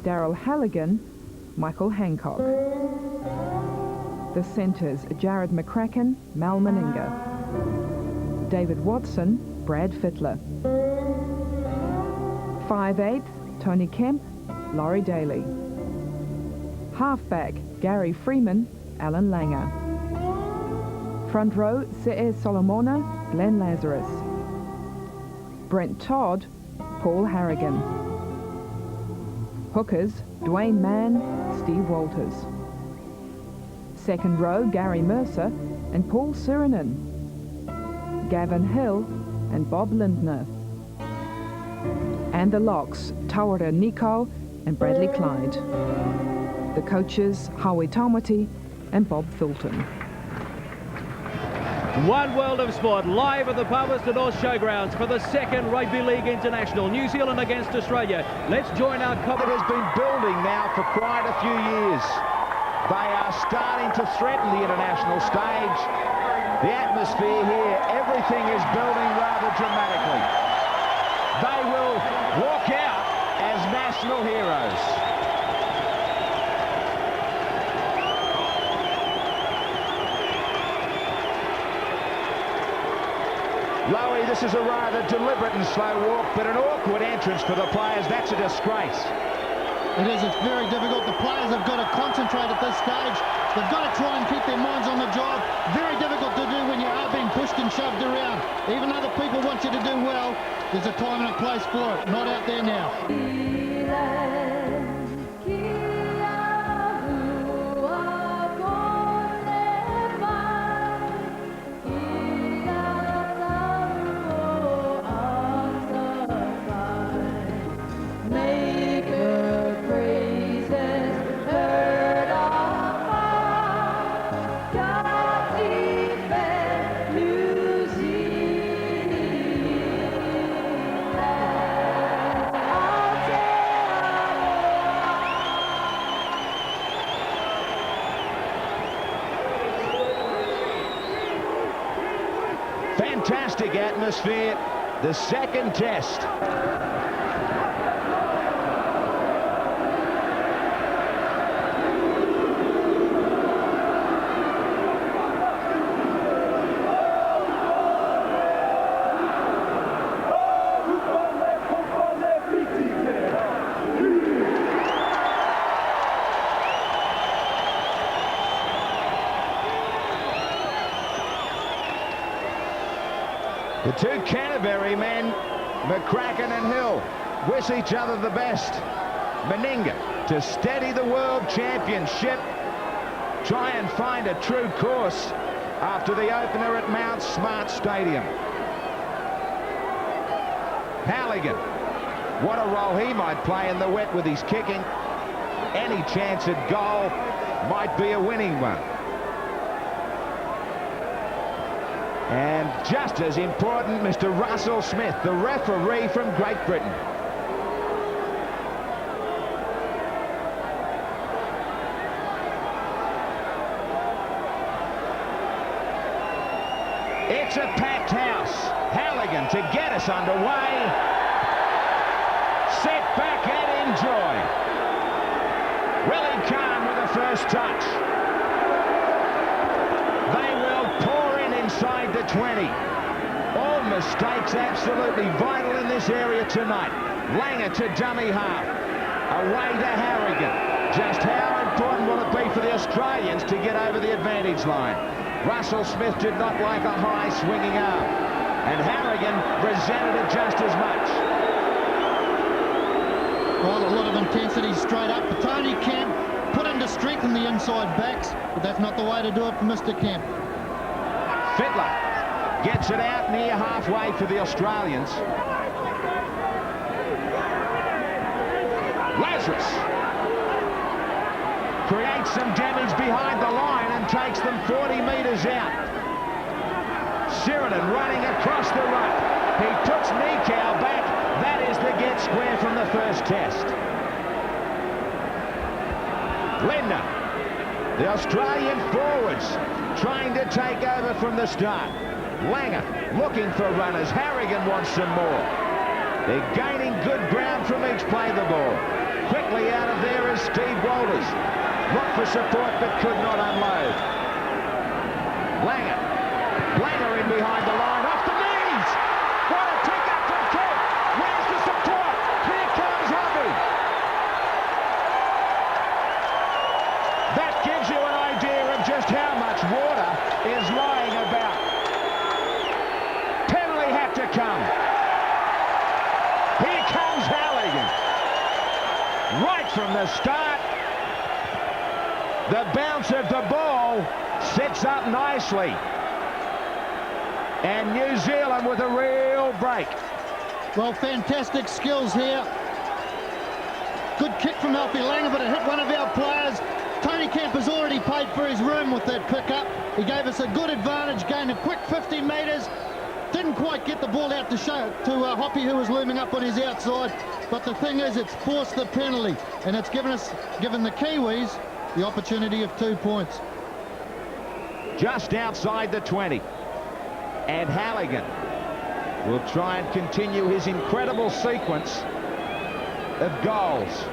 Daryl Halligan, Michael Hancock. The centres, Jared McCracken, Mal Meninga. David Watson, Brad Fittler. 5/8, Tony Kemp, Laurie Daly. Halfback, Gary Freeman, Alan Langer. Front row, C.E. Solomona, Glenn Lazarus. Brent Todd, Paul Harrigan. Hookers, Dwayne Mann, Steve Walters. Second row, Gary Mercer and Paul Sirinen. Gavin Hill and Bob Lindner. And the locks, Tawara Nico and Bradley Clyde. The coaches, Howie Tomati and Bob Fulton. One world of sport, live at the Palmerston North Showgrounds for the second Rugby League International. New Zealand against Australia. Let's join our coverage. It has been building now for quite a few years. They are starting to threaten the international stage. The atmosphere here, everything is building rather dramatically. They will walk out as national heroes. Lowy, this is a rather deliberate and slow walk, but an awkward entrance for the players. That's a disgrace. It is. It's very difficult. The players have got to concentrate at this stage. They've got to try and keep their minds on the job. Very difficult to do when you are being pushed and shoved around. Even other people want you to do well. There's a time and a place for it. Not out there now. Fantastic atmosphere, the second test. The two Canterbury men, McCracken and Hill, wish each other the best. Meninga to steady the World Championship. Try and find a true course after the opener at Mount Smart Stadium. Halligan, what a role he might play in the wet with his kicking. Any chance at goal might be a winning one. And just as important, Mr. Russell Smith, the referee from Great Britain. It's a packed house. Halligan to get us underway. Sit back and enjoy. Willie Kahn with the first touch. They will pour in inside the 20. All mistakes absolutely vital in this area tonight. Langer to dummy half. Away to Harrigan. Just how important will it be for the Australians to get over the advantage line? Russell Smith did not like a high swinging arm, and Harrigan resented it just as much. Well, a lot of intensity straight up for Tony Kemp. Put him to strengthen the inside backs, but that's not the way to do it for Mr. Kemp. Fittler gets it out near halfway for the Australians. Lazarus creates some damage behind the line and takes them 40 metres out. Sirinen running across the run. He puts Nikau back. That is the get square from the first test. Lindner, the Australian forwards, trying to take over from the start. Langer looking for runners. Harrigan wants some more. They're gaining good ground from each play the ball. Quickly out of Steve Walters looked for support but could not unload. Langer in behind the line, off the knees. What a pick-up from Kent. Where's the support? Here comes Hubbard. That gives you an idea of just how much water is lying about. Penalty had to come. Here comes Halligan. Right from the start. The bounce of the ball sets up nicely. And New Zealand with a real break. Well, fantastic skills here. Good kick from Alfie Langer, but it hit one of our players. Tony Kemp has already paid for his room with that pick-up. He gave us a good advantage, gained a quick 50 metres. Didn't quite get the ball out to show to Hoppy, who was looming up on his outside. But the thing is, it's forced the penalty, and it's given the Kiwis the opportunity of 2 points. Just outside the 20. And Halligan will try and continue his incredible sequence of goals.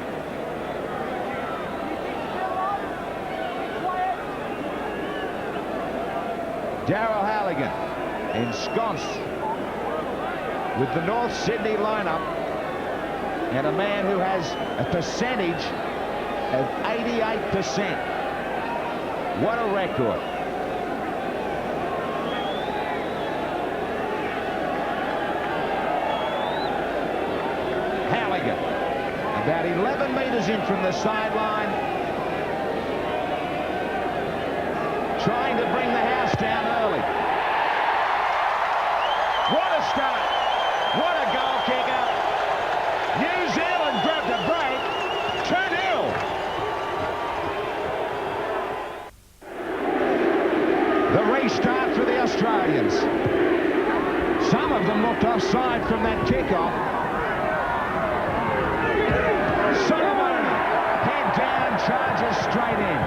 Darryl Halligan ensconced with the North Sydney lineup, and a man who has a percentage of 88%. What a record. Halligan, about 11 metres in from the sideline, trying to bring the house down early. What a start. What a goal kicker. New Zealand grabbed a break. 2-0. The restart for the Australians. Some of them looked offside from that kickoff. Solomon, head down, charges straight in.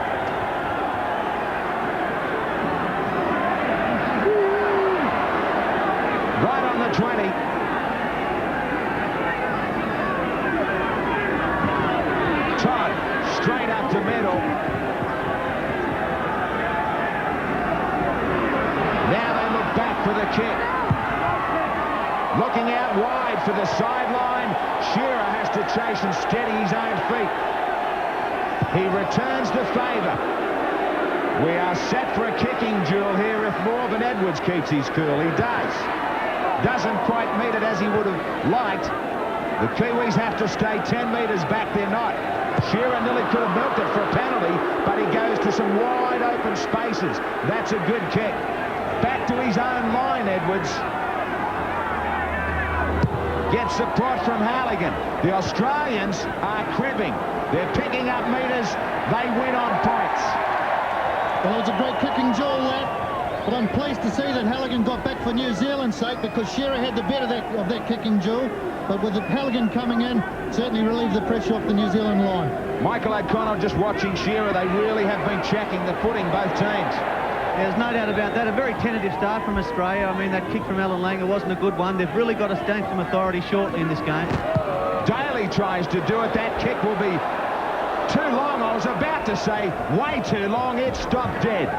Right on the 20. Todd, straight up to middle. Now they look back for the kick. Looking out wide for the sideline. Shearer has to chase and steady his own feet. He returns the favour. We are set for a kicking duel here if Morven Edwards keeps his cool. He does. Doesn't quite meet it as he would have liked. The Kiwis have to stay 10 metres back. They're not. Shearer nearly could have milked it for a penalty, but he goes to some wide open spaces. That's a good kick. Back to his own line, Edwards. Gets support from Halligan. The Australians are cribbing. They're picking up metres. They win on points. Well, it was a great kicking duel, that. But I'm pleased to see that Halligan got back for New Zealand's sake, because Shearer had the better of that kicking duel. But with Halligan coming in, certainly relieved the pressure off the New Zealand line. Michael O'Connell just watching Shearer. They really have been checking the footing, both teams. There's no doubt about that. A very tentative start from Australia. I mean, that kick from Alan Langer wasn't a good one. They've really got to stand some authority shortly in this game. Daly tries to do it. That kick will be too long. I was about to say way too long. It stopped dead.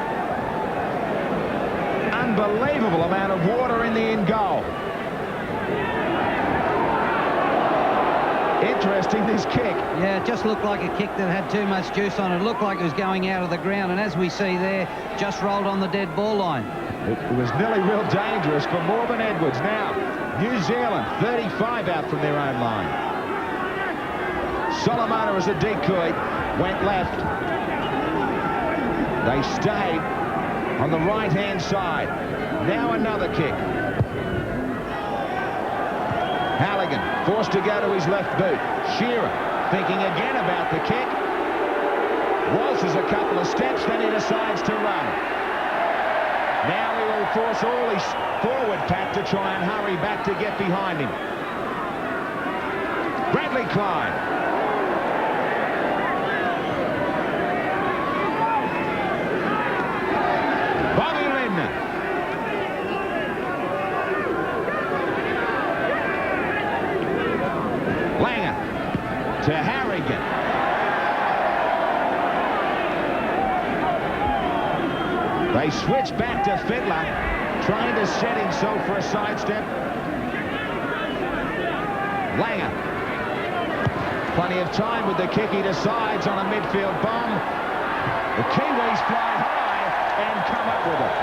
Unbelievable amount of water in the in goal. Interesting, this kick. Yeah, it just looked like a kick that had too much juice on it. It looked like it was going out of the ground, and as we see there, just rolled on the dead ball line. It was nearly real dangerous for Morven Edwards. Now, New Zealand, 35 out from their own line. Solomona as a decoy went left. They stayed on the right-hand side. Now another kick. Halligan forced to go to his left boot. Shearer thinking again about the kick. Waltzes a couple of steps, then he decides to run. Now he will force all his forward pack to try and hurry back to get behind him. Bradley Klein. Bobby Redner. Langer to Harrigan. They switch back to Fiddler, trying to set himself for a sidestep. Langer. Plenty of time with the kick. He decides on a midfield bomb. The Kiwis fly high and come up with it.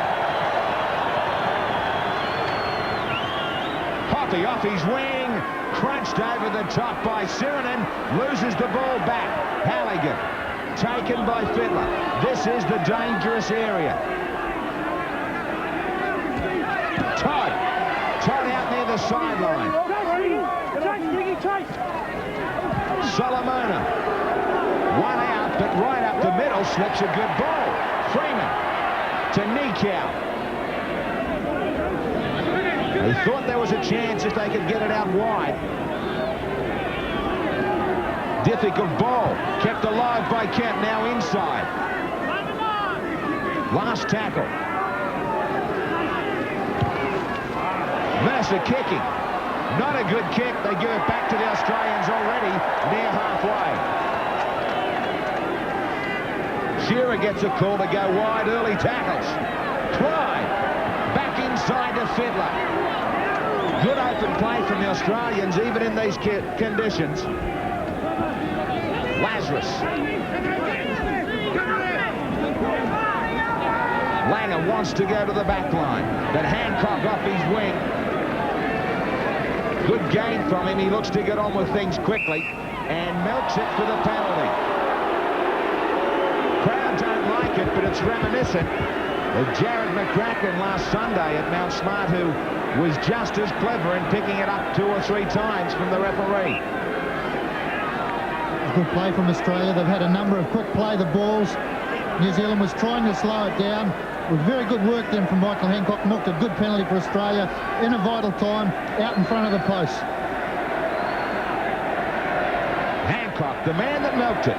Hoppy off his wing, crunched over the top by Sirinen, loses the ball back. Halligan, taken by Fiddler. This is the dangerous area. Todd out near the sideline. Solomona, one out, but right up the middle, slips a good ball. Freeman to Nikau. They thought there was a chance if they could get it out wide. Difficult ball, kept alive by Kemp, now inside. Last tackle. Mercer kicking. Not a good kick. They give it back to the Australians already near halfway. Shearer gets a call to go wide. Early tackles. Clyde back inside to Fiddler. Good open play from the Australians, even in these conditions. Lazarus. Langer wants to go to the back line, but Hancock off his wing. Good gain from him. He looks to get on with things quickly and milks it for the penalty. Crowd don't like it, but it's reminiscent of Jared McCracken last Sunday at Mount Smart, who was just as clever in picking it up 2 or 3 times from the referee. Good play from Australia. They've had a number of quick play the balls. New Zealand was trying to slow it down. With very good work then from Michael Hancock. Knocked a good penalty for Australia in a vital time out in front of the post. Hancock, the man that milked it.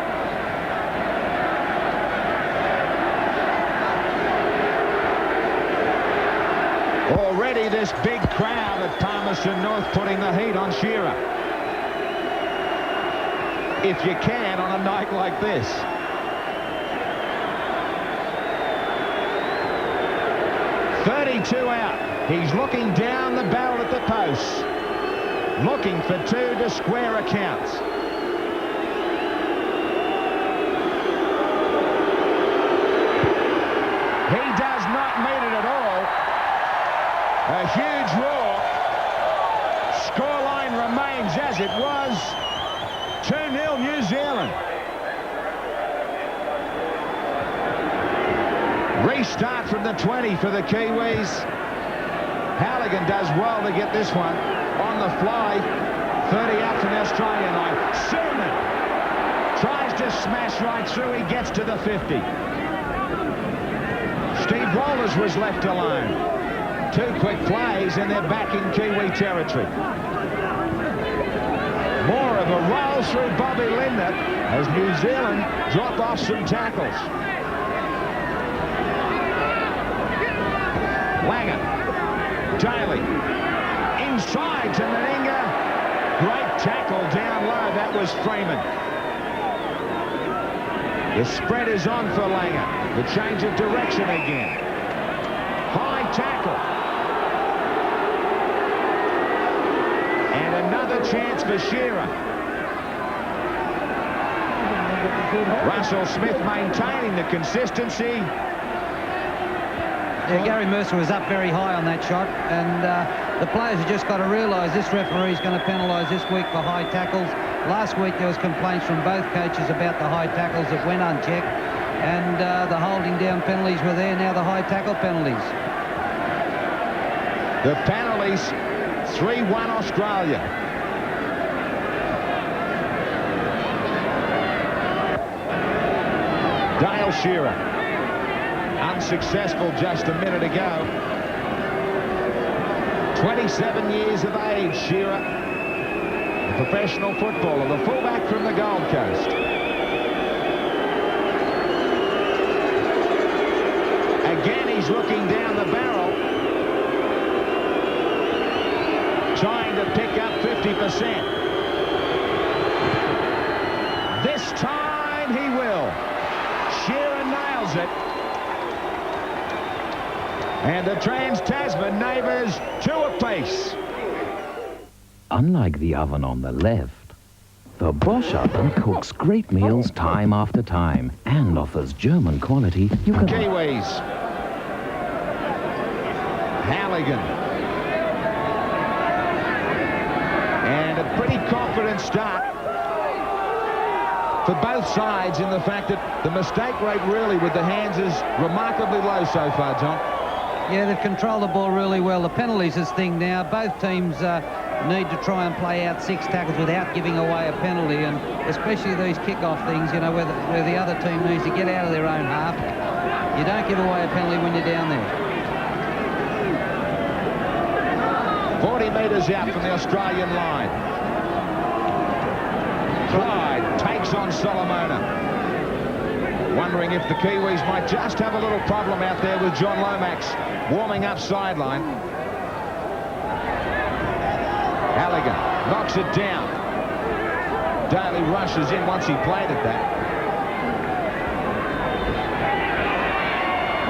Already this big crowd at Palmerston North putting the heat on Shearer. If you can on a night like this. .32 out. He's looking down the barrel at the post. Looking for 2 to square accounts. He does not meet it at all. A huge roar. Scoreline remains as it was. 2-0 New Zealand. Restart from the 20 for the Kiwis. Halligan does well to get this one on the fly. 30 out from the Australian line. Sirman tries to smash right through. He gets to the 50. Steve Rollers was left alone. 2 quick plays and they're back in Kiwi territory. More of a roll through Bobby Lindner as New Zealand drop off some tackles. Langer, Daly, inside to Meninga. Great tackle down low. That was Freeman. The spread is on for Langer. The change of direction again. High tackle. And another chance for Shearer. Russell Smith maintaining the consistency. Yeah, Gary Mercer was up very high on that shot, and the players have just got to realise this referee is going to penalise this week for high tackles. Last week there was complaints from both coaches about the high tackles that went unchecked, and the holding down penalties were there. Now the high tackle penalties. The penalties, 3-1 Australia. Dale Shearer. Unsuccessful just a minute ago. 27 years of age, Shearer. A professional footballer, the fullback from the Gold Coast. Again, he's looking down the barrel. Trying to pick up 50%. This time he will. Shearer nails it. And the Trans-Tasman neighbours 2 apiece. Unlike the oven on the left, the Bosch oven cooks great meals time after time and offers German quality you can... Kiwis. Halligan. And a pretty confident start for both sides in the fact that the mistake rate really with the hands is remarkably low so far, John. Yeah, they've controlled the ball really well. The penalties is thing now. Both teams need to try and play out 6 tackles without giving away a penalty, and especially these kick-off things, you know, where the other team needs to get out of their own half. You don't give away a penalty when you're down there. 40 metres out from the Australian line. Clyde takes on Solomona. Wondering if the Kiwis might just have a little problem out there with John Lomax warming up sideline. Halligan knocks it down. Daly rushes in once he played at that.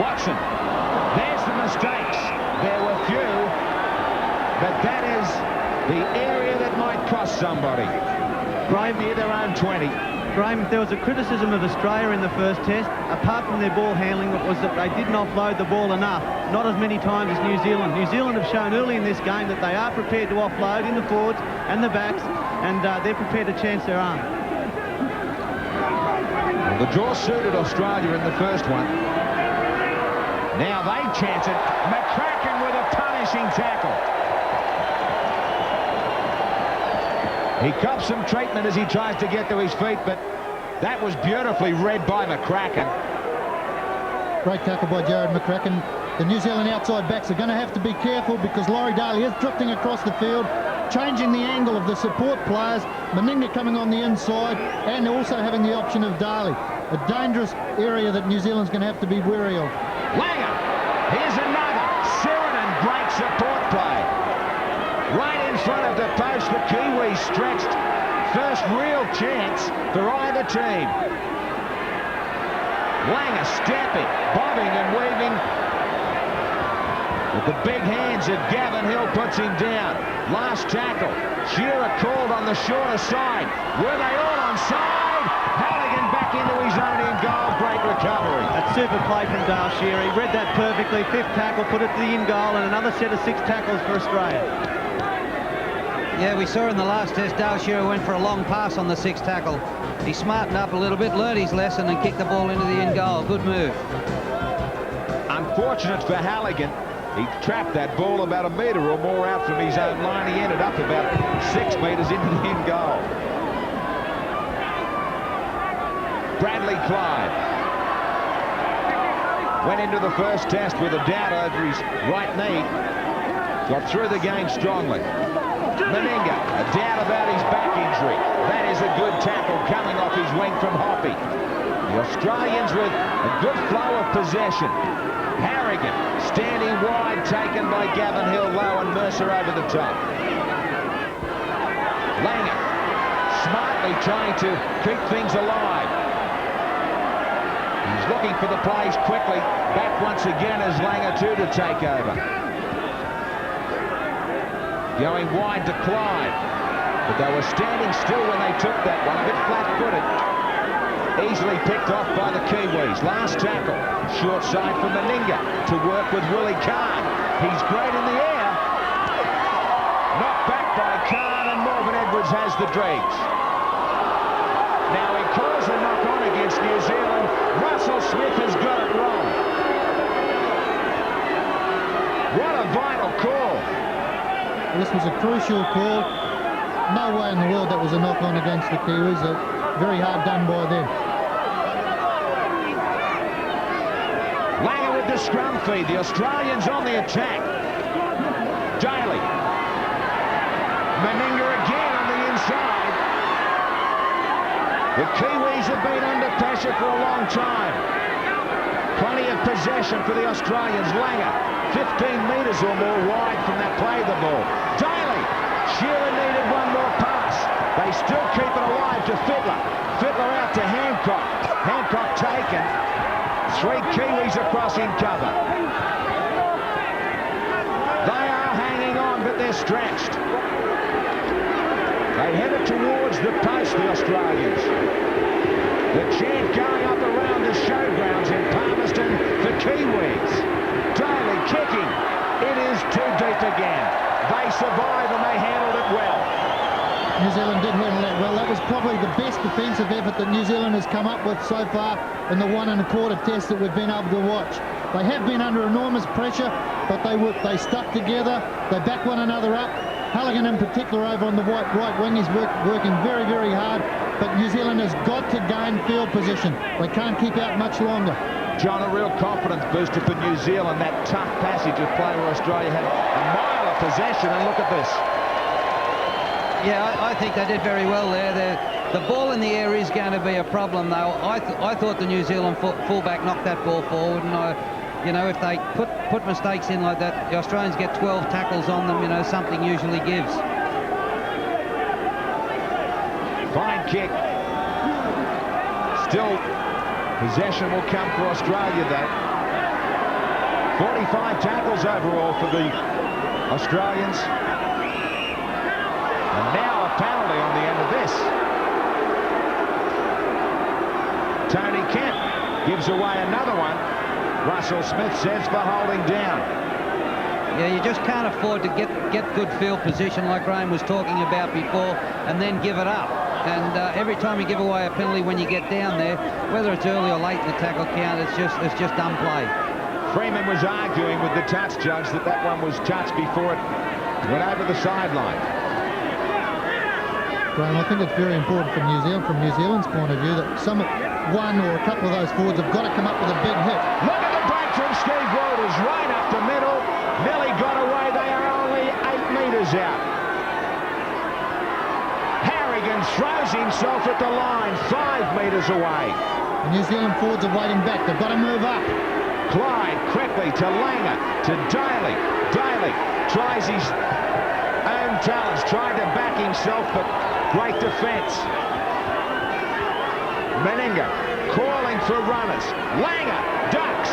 Watson. There's the mistakes. There were few, but that is the area that might cost somebody. Right near their own 20. Graham, if there was a criticism of Australia in the first test, apart from their ball handling, it was that they didn't offload the ball enough, not as many times as New Zealand. New Zealand have shown early in this game that they are prepared to offload in the forwards and the backs, and they're prepared to chance their arm. Well, the draw suited Australia in the first one. Now they chance it. McCracken with a punishing tackle. He cops some treatment as he tries to get to his feet, but that was beautifully read by McCracken. Great tackle by Jared McCracken. The New Zealand outside backs are going to have to be careful because Laurie Daly is drifting across the field, changing the angle of the support players. Meninga coming on the inside and also having the option of Daly. A dangerous area that New Zealand's going to have to be wary of. Langer. Here's another. Sirenen, great support play. Right in front of the post, the Kiwis stretched. First real chance for either team. Langer stepping, bobbing and weaving. With the big hands of Gavin Hill puts him down. Last tackle. Shearer called on the shorter side. Were they all onside? Halligan back into his own in goal. Great recovery. A super play from Dale Shearer. He read that perfectly. 5th tackle, put it to the in goal, and another set of 6 tackles for Australia. Yeah, we saw in the last test, Dale Shearer went for a long pass on the 6th tackle. He smartened up a little bit, learned his lesson, and kicked the ball into the in goal. Good move. Unfortunate for Halligan. He trapped that ball about a metre or more out from his own line. He ended up about 6 metres into the in goal. Bradley Clyde went into the first test with a doubt over his right knee. Got through the game strongly. Meninga, a doubt about his back injury. That is a good tackle coming off his wing from Hoppy. The Australians with a good flow of possession. Harrigan standing wide, taken by Gavin Hill low and Mercer over the top. Langer smartly trying to keep things alive. He's looking for the plays quickly. Back once again as Langer too to take over. Going wide to Clyde. But they were standing still when they took that one, a bit flat-footed. Easily picked off by the Kiwis. Last tackle. Short side for Meninga to work with Willie Kahn. He's great in the air. Knocked back by Kahn, and Morgan Edwards has the dregs. Now he calls a knock-on against New Zealand. Russell Smith has got it wrong. What a vital call. This was a crucial call. No way in the world that was a knock-on against the Kiwis. Very hard done by them. Langer with the scrum feed. The Australians on the attack. Daly. Meninga again on the inside. The Kiwis have been under pressure for a long time. Plenty of possession for the Australians. Langer, 15 metres or more wide from that play of the ball. Daly. Shearer needed one more pass. They still keep it alive to Fittler. Fittler out to Hancock. Hancock taken. 3 Kiwis across in cover. overstretched. They headed towards the post, the Australians. The chant going up around the showgrounds in Palmerston for Kiwis. Daly kicking. It is too deep again. They survive and they handled it well. New Zealand did handle that well. That was probably the best defensive effort that New Zealand has come up with so far in the 1 1/4 test that we've been able to watch. They have been under enormous pressure, but they stuck together. They back one another up. Halligan in particular over on the right wing is working very, very hard, but New Zealand has got to gain field position. They can't keep out much longer. John, a real confidence booster for New Zealand. That tough passage of play where Australia had a mile of possession, and look at this. Yeah, I think they did very well there. The ball in the air is going to be a problem, though. I thought the New Zealand fullback knocked that ball forward, and you know, if they put mistakes in like that, the Australians get 12 tackles on them. You know, something usually gives. Fine kick. Still, possession will come for Australia, though. 45 tackles overall for the Australians. And now a penalty on the end of this. Tony Kemp gives away another one. Russell Smith says for holding down. Yeah, you just can't afford to get good field position like Graham was talking about before and then give it up. And every time you give away a penalty when you get down there, whether it's early or late in the tackle count, it's just unplayed. Freeman was arguing with the touch judge that one was touched before it went over the sideline. Graham, I think it's very important for New Zealand, from New Zealand's point of view, that one or a couple of those forwards have got to come up with a big hit. Look at the break from Steve Waters, right up the middle. Nearly got away. They are only 8 metres out. Harrigan throws himself at the line, 5 metres away. The New Zealand forwards are waiting back. They've got to move up. Clyde quickly to Langer, to Daly. Daly tries his own talents, tried to back himself, but great defence. Meninga calling for runners. Langer ducks.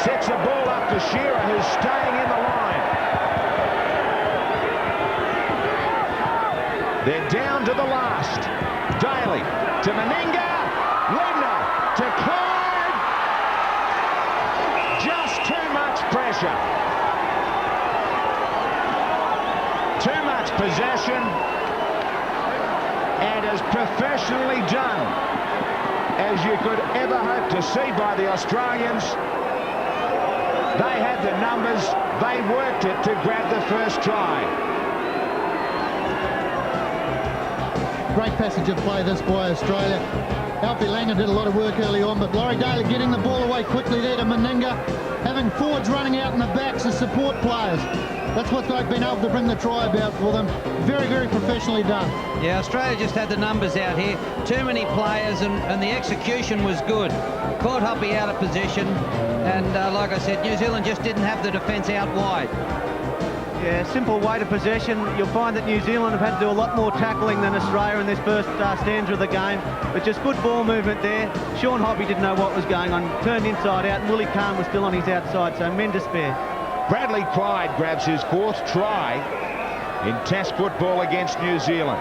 Sets the ball up to Shearer, who's staying in the line. They're down to the last. Daly to Meninga. Widner to Clyde. Just too much pressure. Too much possession. And as professionally done as you could ever hope to see by the Australians. They had the numbers, they worked it to grab the first try. Great passage of play this by Australia. Alfie Langer did a lot of work early on, but Laurie Daly getting the ball away quickly there to Meninga, having forwards running out in the backs as support players. That's what they've been able to bring the try about for them. Very, very professionally done. Yeah, Australia just had the numbers out here. Too many players, and the execution was good. Caught Hoppy out of position, and like I said, New Zealand just didn't have the defence out wide. Yeah, simple weight of possession. You'll find that New Zealand have had to do a lot more tackling than Australia in this first stanza of the game, but just good ball movement there. Sean Hoppy didn't know what was going on, turned inside out, and Willie Kahn was still on his outside, so men to spare. Bradley Clyde grabs his 4th try in Test football against New Zealand.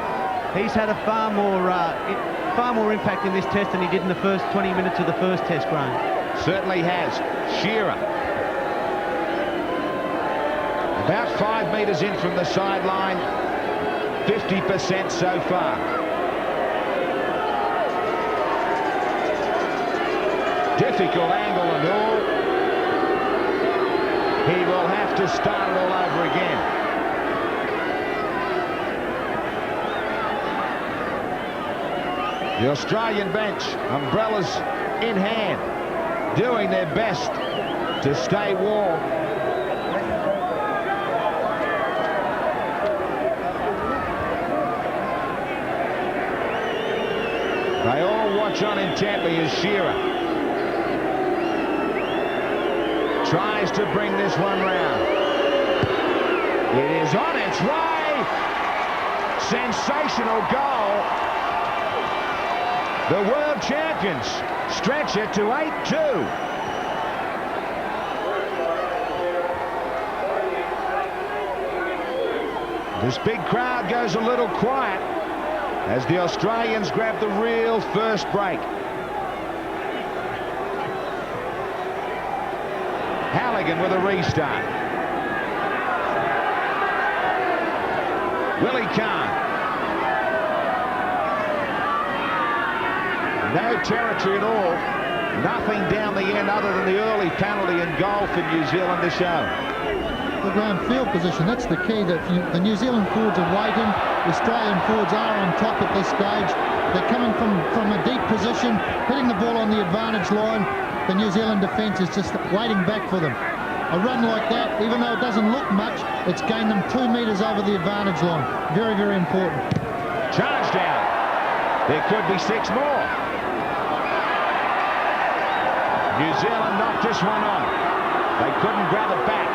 He's had a far more impact in this Test than he did in the first 20 minutes of the first Test, Graham. Certainly has. Shearer. About 5 metres in from the sideline. 50% so far. Difficult angle and all. He will have to start it all over again. The Australian bench, umbrellas in hand, doing their best to stay warm. They all watch on intently as Shearer tries to bring this one round. It is on its way. Sensational goal. The world champions stretch it to 8-2. This big crowd goes a little quiet as the Australians grab the real first break. Halligan with a restart. Willie Kahn. No territory at all. Nothing down the end other than the early penalty and goal for New Zealand to show. The ground field position, that's the key. That the New Zealand forwards are waiting. The Australian forwards are on top at this stage. They're coming from a deep position, hitting the ball on the advantage line. The New Zealand defence is just waiting back for them. A run like that, even though it doesn't look much, it's gained them 2 metres over the advantage line. Very, very important. Charge down. There could be 6 more. New Zealand knocked this one on. They couldn't grab it back.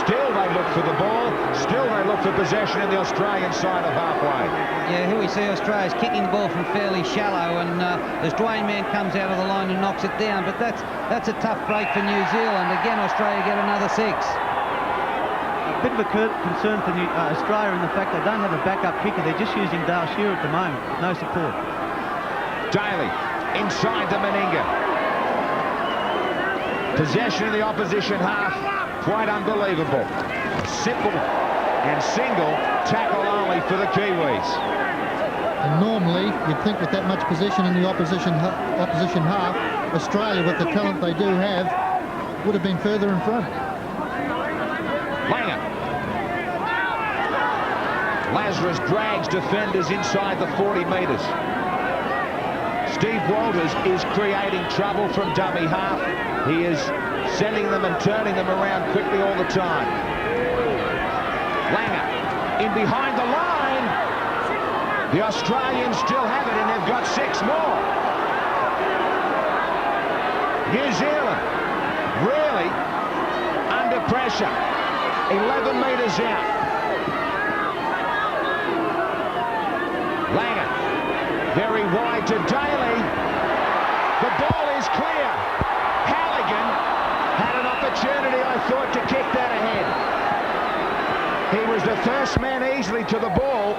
Still they look for the ball. Still they look for possession in the Australian side of halfway. Yeah, here we see Australia's kicking the ball from fairly shallow, and as Dwayne Mann comes out of the line and knocks it down. But that's a tough break for New Zealand. Again, Australia get another 6. A bit of a concern for Australia in the fact they don't have a backup kicker. They're just using Dale Shearer at the moment. No support. Daly inside the Meninga. Possession in the opposition half, quite unbelievable. Simple and single tackle only for the Kiwis. And normally, you'd think with that much possession in the opposition half, Australia, with the talent they do have, would have been further in front. Langer. Lazarus drags defenders inside the 40 metres. Steve Walters is creating trouble from dummy half. He is sending them and turning them around quickly all the time. Langer in behind the line. The Australians still have it, and they've got 6 more. New Zealand really under pressure. 11 metres out. Langer very wide to Daly. The ball is clear. Halligan had an opportunity, I thought, to kick that ahead. He was the first man easily to the ball.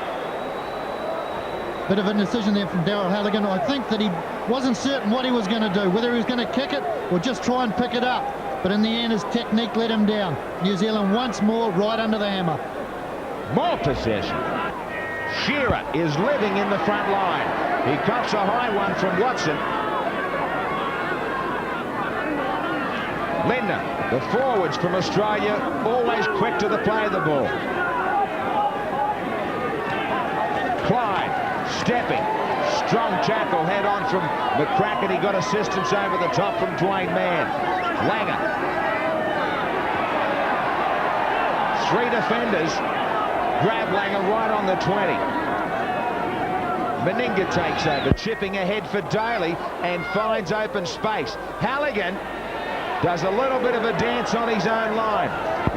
Bit of a decision there from Darryl Halligan. I think that he wasn't certain what he was going to do, whether he was going to kick it or just try and pick it up. But in the end, his technique let him down. New Zealand once more right under the hammer. More possession. Shearer is living in the front line. He cops a high one from Watson. Linder, the forwards from Australia, always quick to the play of the ball. Clyde, stepping. Strong tackle, head on from McCracken. He got assistance over the top from Dwayne Mann. Langer. 3 defenders. Grab Langer right on the 20. Meninga takes over, chipping ahead for Daly and finds open space. Halligan does a little bit of a dance on his own line.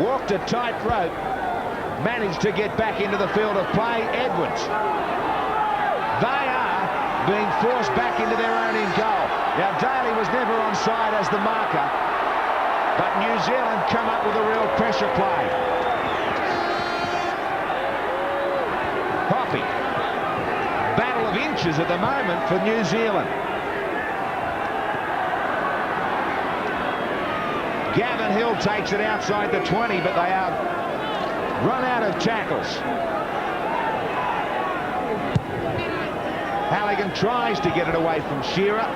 Walked a tight rope. Managed to get back into the field of play. Edwards. They are being forced back into their own in goal. Now, Daly was never onside as the marker, but New Zealand come up with a real pressure play. Hoppy. Battle of inches at the moment for New Zealand. Gavin Hill takes it outside the 20, but they are run out of tackles. Halligan tries to get it away from Shearer,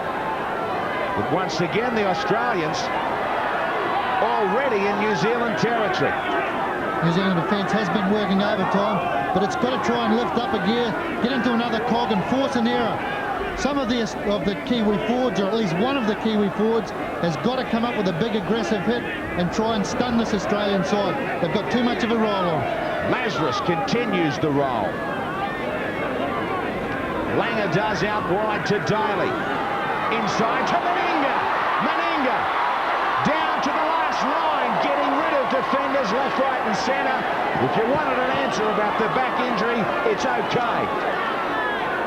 but once again the Australians already in New Zealand territory. New Zealand defence has been working overtime, but it's got to try and lift up a gear, get into another cog and force an error. Some of the Kiwi forwards, or at least one of the Kiwi forwards, has got to come up with a big aggressive hit and try and stun this Australian side. They've got too much of a roll on. Lazarus continues the roll. Langer does out wide to Daly. Inside to Meninga. Meninga down to the last line, getting rid of defenders left, right and centre. If you wanted an answer about the back injury, it's okay.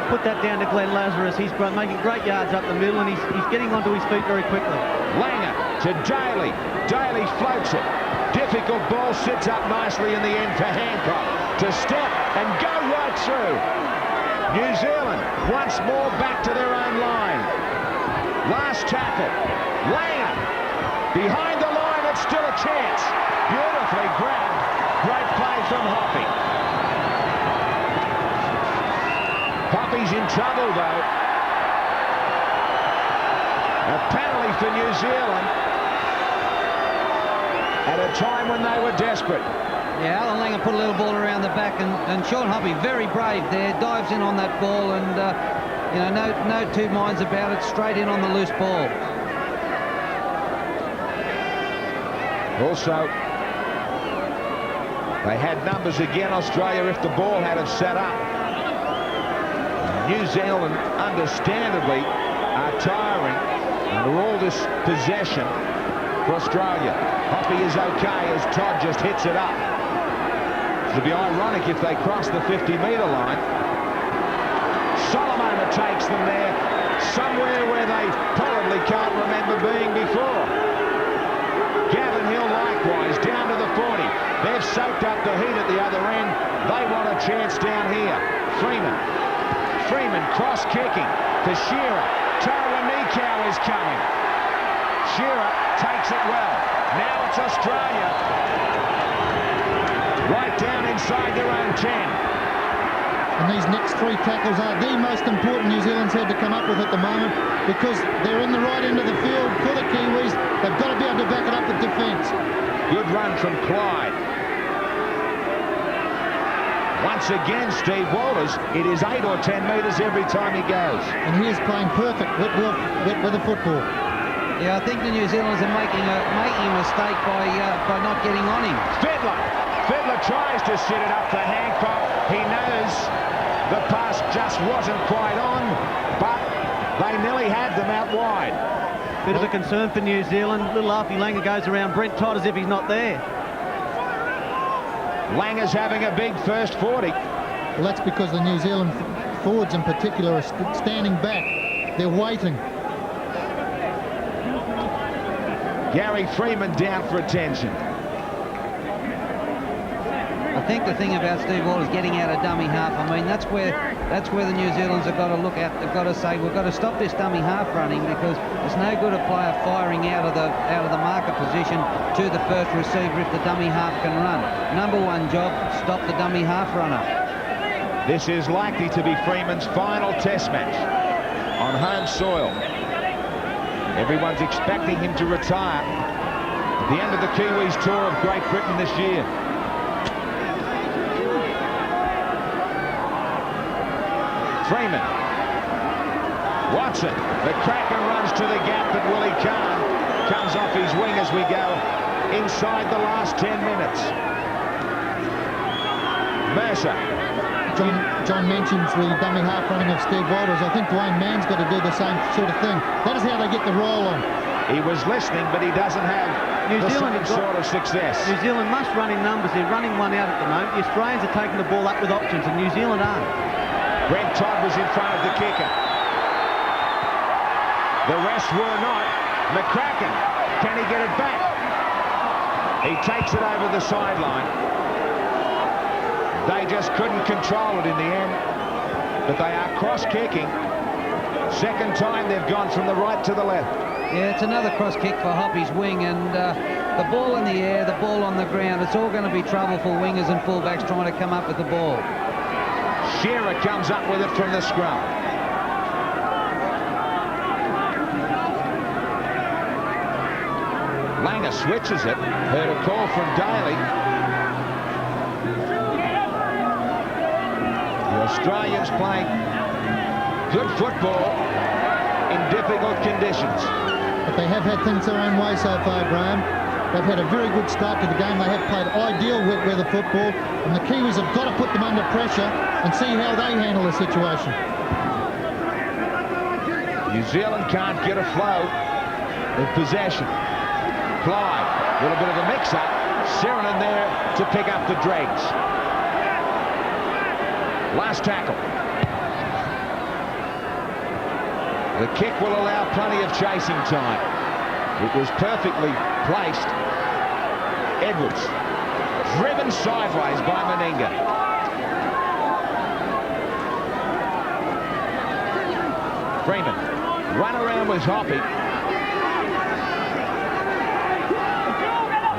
Put that down to Glenn Lazarus. He's making great yards up the middle, and he's getting onto his feet very quickly. Langer to Daly. Daly floats it. Difficult ball, sits up nicely in the end for Hancock to step and go right through. New Zealand once more back to their own line. Last tackle, Langer behind the line, it's still a chance. Beautifully grabbed, great play from Hoppy. Hoppy's in trouble though. A penalty for New Zealand at a time when they were desperate. Yeah, Alan Langer put a little ball around the back, and Sean Hoppy, very brave there, dives in on that ball, and you know, no two minds about it, straight in on the loose ball. Also, they had numbers again, Australia, if the ball had have set up. New Zealand, understandably, are tiring under all this possession for Australia. Hoppy is okay as Todd just hits it up. It'd be ironic if they cross the 50-metre line. Solomon takes them there, somewhere where they probably can't remember being before. Gavin Hill likewise, down to the 40. They've soaked up the heat at the other end. They want a chance down here. Freeman cross-kicking to Shearer. Taranikow is coming. Shearer takes it well. Now it's Australia. Right down inside their own 10. And these next three tackles are the most important New Zealand's had to come up with at the moment, because they're in the right end of the field for the Kiwis. They've got to be able to back it up with defence. Good run from Clyde. Once again, Steve Walters, it is 8 or 10 metres every time he goes. And he is playing perfect with the football. Yeah, I think the New Zealanders are making a mistake by not getting on him. Fiddler tries to set it up for Hancock. He knows the pass just wasn't quite on, but they nearly had them out wide. Bit of a concern for New Zealand. Little Alfie Langer goes around Brent Todd as if he's not there. Langer's having a big first 40. Well, that's because the New Zealand forwards in particular are standing back. They're waiting. Gary Freeman down for attention. I think the thing about Steve Walters getting out of dummy half, I mean, that's where the New Zealanders have got to look at. They've got to say, we've got to stop this dummy half running, because it's no good a player firing out of the marker position to the first receiver if the dummy half can run. Number one job, stop the dummy half runner. This is likely to be Freeman's final test match on home soil. Everyone's expecting him to retire at the end of the Kiwis tour of Great Britain this year. Freeman. Watson. The cracker runs to the gap, but Willie Kahn comes off his wing as we go inside the last 10 minutes. Mercer. John mentions the dummy half running of Steve Walters. I think Dwayne Mann's got to do the same sort of thing. That is how they get the roll on. He was listening, but he doesn't have the same sort of success. New Zealand must run in numbers. They're running one out at the moment. The Australians are taking the ball up with options, and New Zealand aren't. Brent Todd was in front of the kicker. The rest were not. McCracken, can he get it back? He takes it over the sideline. They just couldn't control it in the end, but they are cross-kicking. Second time they've gone from the right to the left. Yeah, it's another cross kick for Hoppy's wing, and the ball in the air, the ball on the ground, it's all going to be trouble for wingers and fullbacks trying to come up with the ball. Shearer comes up with it from the scrum. Langer switches it. Heard a call from Daly. The Australians playing good football in difficult conditions. But they have had things their own way so far, Graham. They've had a very good start to the game. They have played ideal with the football, and the Kiwis have got to put them under pressure and see how they handle the situation. New Zealand can't get a flow of possession. Clyde, a little bit of a mix-up. Sirenen there to pick up the dregs. Last tackle. The kick will allow plenty of chasing time. It was perfectly placed. Edwards, driven sideways by Meninga. Freeman, run around with Hoppy.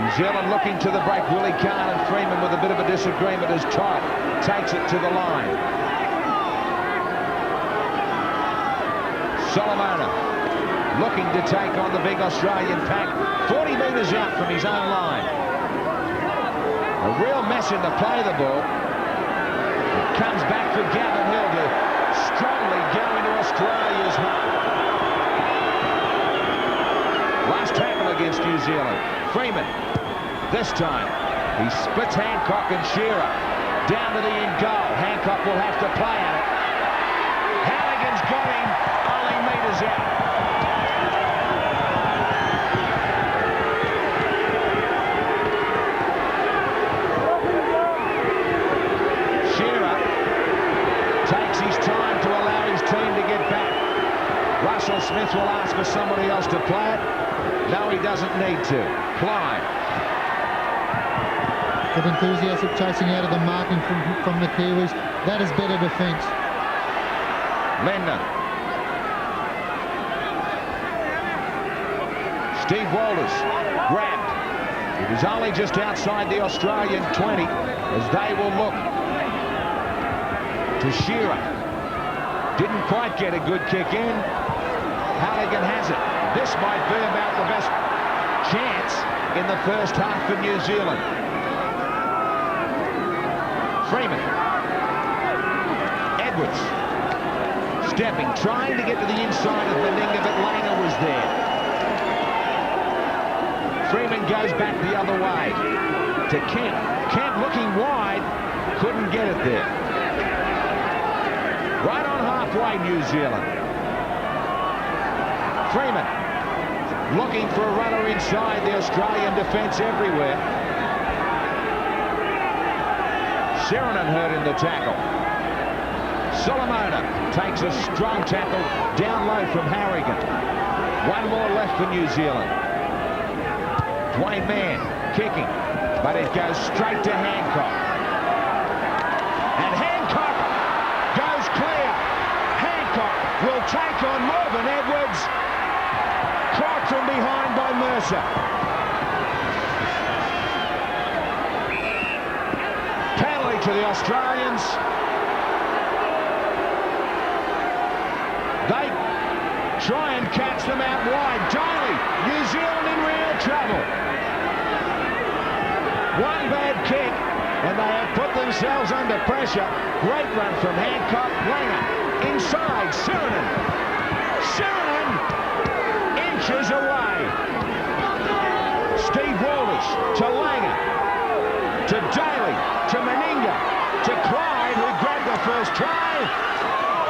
New Zealand looking to the break. Willie Kahn and Freeman with a bit of a disagreement as Todd takes it to the line. Solomona looking to take on the big Australian pack. 40 metres out from his own line. A real mess in the play of the ball. It comes back for Gavin Hill to strongly go into Australia's half. Last tackle against New Zealand. Freeman, this time, he splits Hancock and Shearer. Down to the in goal. Hancock will have to play at it. Halligan's got him, only metres out. Shearer takes his time to allow his team to get back. Russell Smith will ask for somebody else to play it. No, he doesn't need to. Clyde. Good enthusiastic chasing out of the marking from the Kiwis. That is better defence. Lendner. Steve Walters grabbed. It is only just outside the Australian 20 as they will look to Shearer. Didn't quite get a good kick in. Halligan has it. This might be about the best chance in the first half for New Zealand. Freeman. Edwards. Stepping, trying to get to the inside of Meninga, but Langer was there. Freeman goes back the other way to Kemp. Kemp looking wide, couldn't get it there. Right on halfway, New Zealand. Freeman looking for a runner inside the Australian defence everywhere. Sheridan hurt in the tackle. Solomona takes a strong tackle down low from Harrigan. One more left for New Zealand. Dwayne Mann kicking, but it goes straight to Hancock. And Hancock goes clear. Hancock will take on Morgan Edwards. Caught from behind by Mercer. Penalty to the Australians. They try and catch them out wide. Daly, New Zealand in real trouble. One bad kick, and they have put themselves under pressure. Great run from Hancock. Langer inside. Sirenen. Sirenen inches away. Steve Walters to Langer. To Daly. To Meninga. To Clyde, who grabbed the first try.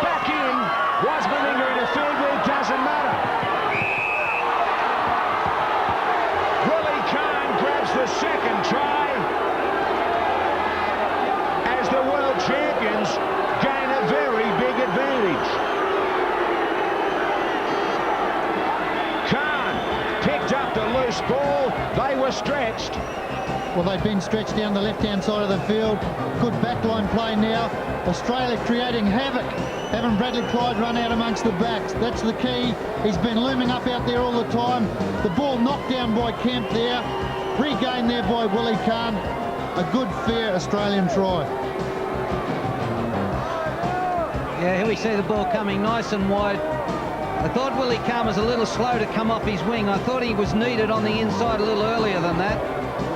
Back in. Was Meninga in a field goal? Doesn't matter. Willie Kahn grabs the second try as the world champions gain a very big advantage. Kahn picked up the loose ball. They were stretched. Well, they've been stretched down the left-hand side of the field. Good backline play now. Australia creating havoc, having Bradley Clyde run out amongst the backs. That's the key. He's been looming up out there all the time. The ball knocked down by Kemp there. Regained there by Willie Kahn. A good, fair Australian try. Yeah, here we see the ball coming nice and wide. I thought Willie Kahn was a little slow to come off his wing. I thought he was needed on the inside a little earlier than that.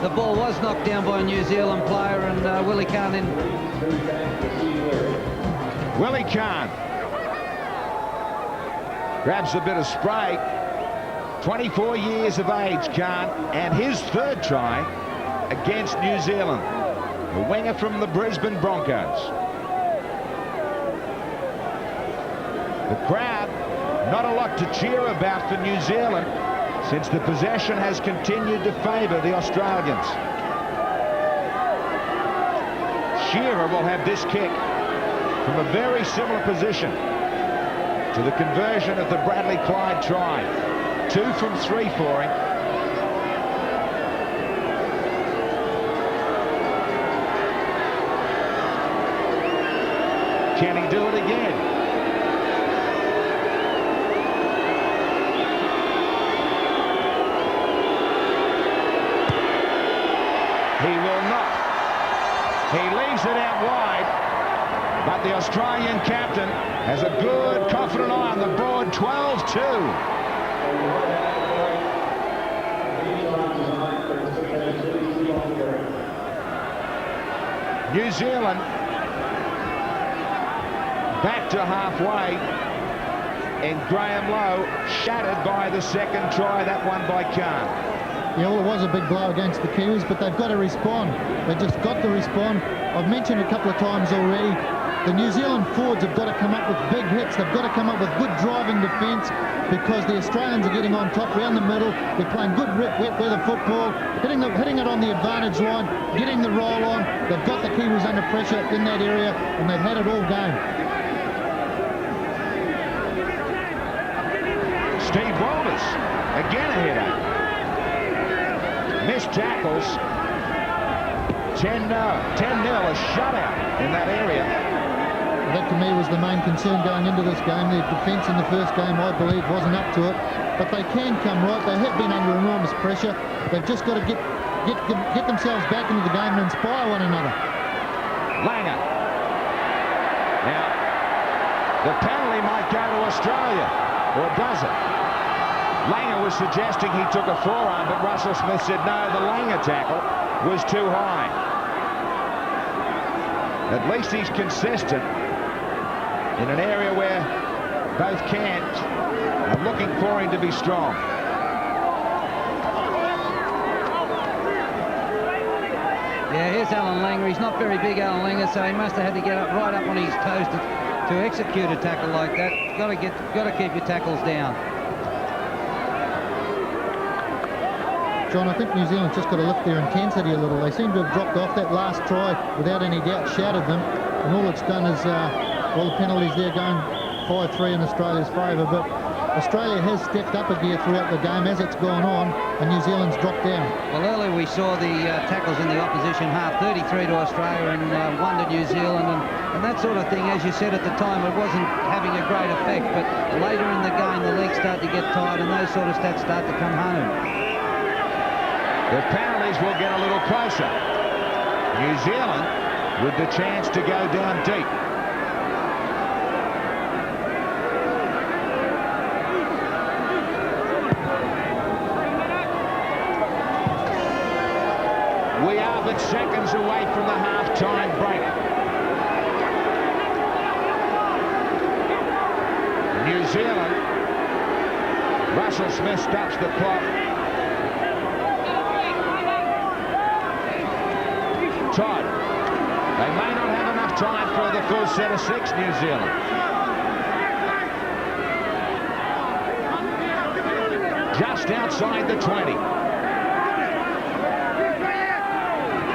The ball was knocked down by a New Zealand player, and Willie Kahn in. Willie Kahn grabs a bit of spray. 24 years of age, Kahn, and his third try against New Zealand. The winger from the Brisbane Broncos. The crowd, not a lot to cheer about for New Zealand, since the possession has continued to favour the Australians. Shearer will have this kick from a very similar position to the conversion of the Bradley Clyde try. 2 from 3 for him. Can he do it again? He will not. He leaves it out wide, but the Australian captain has a good, confident eye on the board. 12-2. New Zealand back to halfway, and Graham Lowe shattered by the second try, that one by Khan. Yeah, well, it was a big blow against the Kiwis, but they've got to respond. They've just got to respond. I've mentioned a couple of times already, the New Zealand forwards have got to come up with big hits. They've got to come up with good driving defence, because the Australians are getting on top round the middle. They're playing good wet weather football, hitting it on the advantage line, getting the roll on. They've got the Kiwis under pressure in that area, and they've had it all game. Steve Walters, again a hitter. Missed tackles. 10-0, a shutout in that area. That to me was the main concern going into this game. Their defence in the first game, I believe, wasn't up to it, but they can come right. They have been under enormous pressure. They've just got to get themselves back into the game and inspire one another. Langer. Now, the penalty might go to Australia, or does it? Langer was suggesting he took a forearm, but Russell Smith said no, the Langer tackle was too high. At least he's consistent in an area where both camps are looking for him to be strong. Yeah, here's Alan Langer. He's not very big, Alan Langer, so he must have had to get up right up on his toes to execute a tackle like that. Got to keep your tackles down. John, I think New Zealand's just got to lift their intensity a little. They seem to have dropped off. That last try, without any doubt, shattered them. And all it's done is, all the penalties there going 5-3 in Australia's favour. But Australia has stepped up a gear throughout the game as it's gone on, and New Zealand's dropped down. Well, earlier we saw the tackles in the opposition half, 33 to Australia and 1 to New Zealand. And that sort of thing, as you said at the time, it wasn't having a great effect. But later in the game, the legs start to get tired and those sort of stats start to come home. The penalties will get a little closer. New Zealand with the chance to go down deep. We are but seconds away from the half-time break. New Zealand. Russell Smith stops the clock. Todd. They may not have enough time for the full set of 6, New Zealand. Just outside the 20.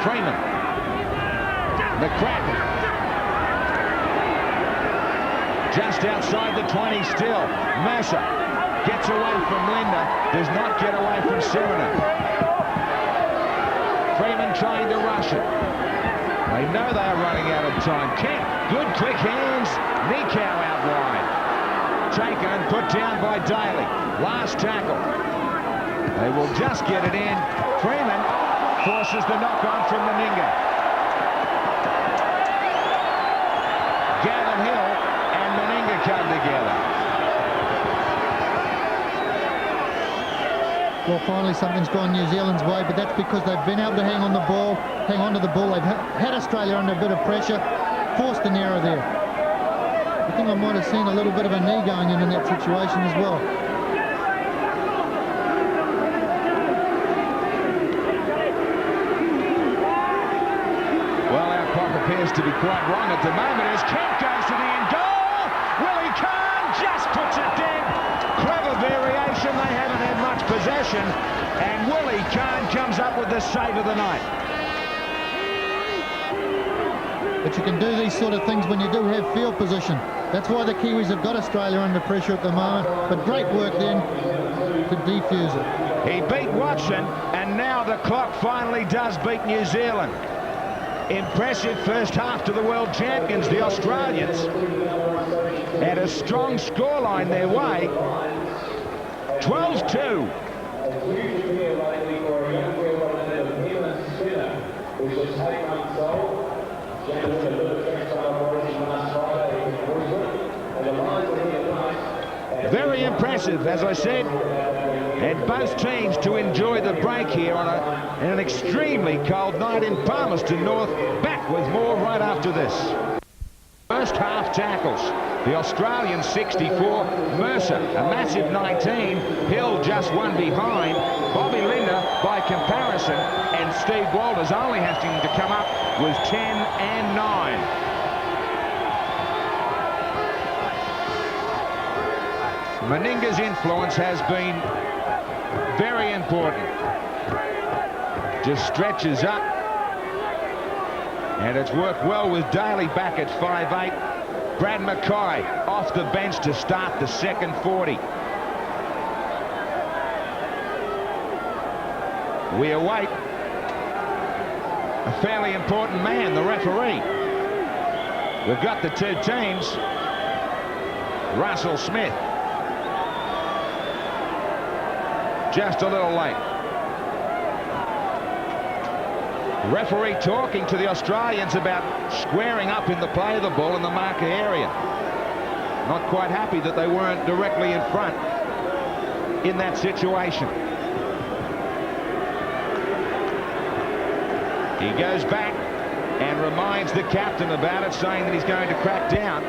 Freeman. McCracken. Just outside the 20 still. Mercer gets away from Linda, does not get away from Serena. Freeman trying to rush it. They know they are running out of time. Kent, good quick hands. Nikau out wide. Taken and put down by Daly. Last tackle. They will just get it in. Freeman forces the knock on from Meninga. Gavin Hill and Meninga come together. Well, finally something's gone New Zealand's way, but that's because they've been able to hang on to the ball. They've had Australia under a bit of pressure, forced an error there. I think I might have seen a little bit of a knee going in that situation as well. Well, our clock appears to be quite wrong at the moment as Kent goes to the end goal. Willie Kahn just puts it dead. Clever variation. They haven't had much possession, and Willie Kahn comes up with the save of the night. But you can do these sort of things when you do have field position. That's why the Kiwis have got Australia under pressure at the moment. But great work then to defuse it. He beat Watson, and now the clock finally does beat New Zealand. Impressive first half to the world champions, the Australians. Had a strong scoreline their way. 12-2. Very impressive, as I said, and both teams to enjoy the break here on an extremely cold night in Palmerston North. Back with more right after this. First half tackles. The Australians 64, Mercer a massive 19, Hill just one behind, Bobby Linder by comparison, and Steve Walters only having to come up with 10 and 9. Meninga's influence has been very important. Just stretches up, and it's worked well with Daly back at 5'8". Brad Mackay off the bench to start the second 40. We await a fairly important man, the referee. We've got the two teams. Russell Smith. Just a little late. Referee talking to the Australians about squaring up in the play of the ball in the marker area. Not quite happy that they weren't directly in front in that situation. He goes back and reminds the captain about it, saying that he's going to crack down.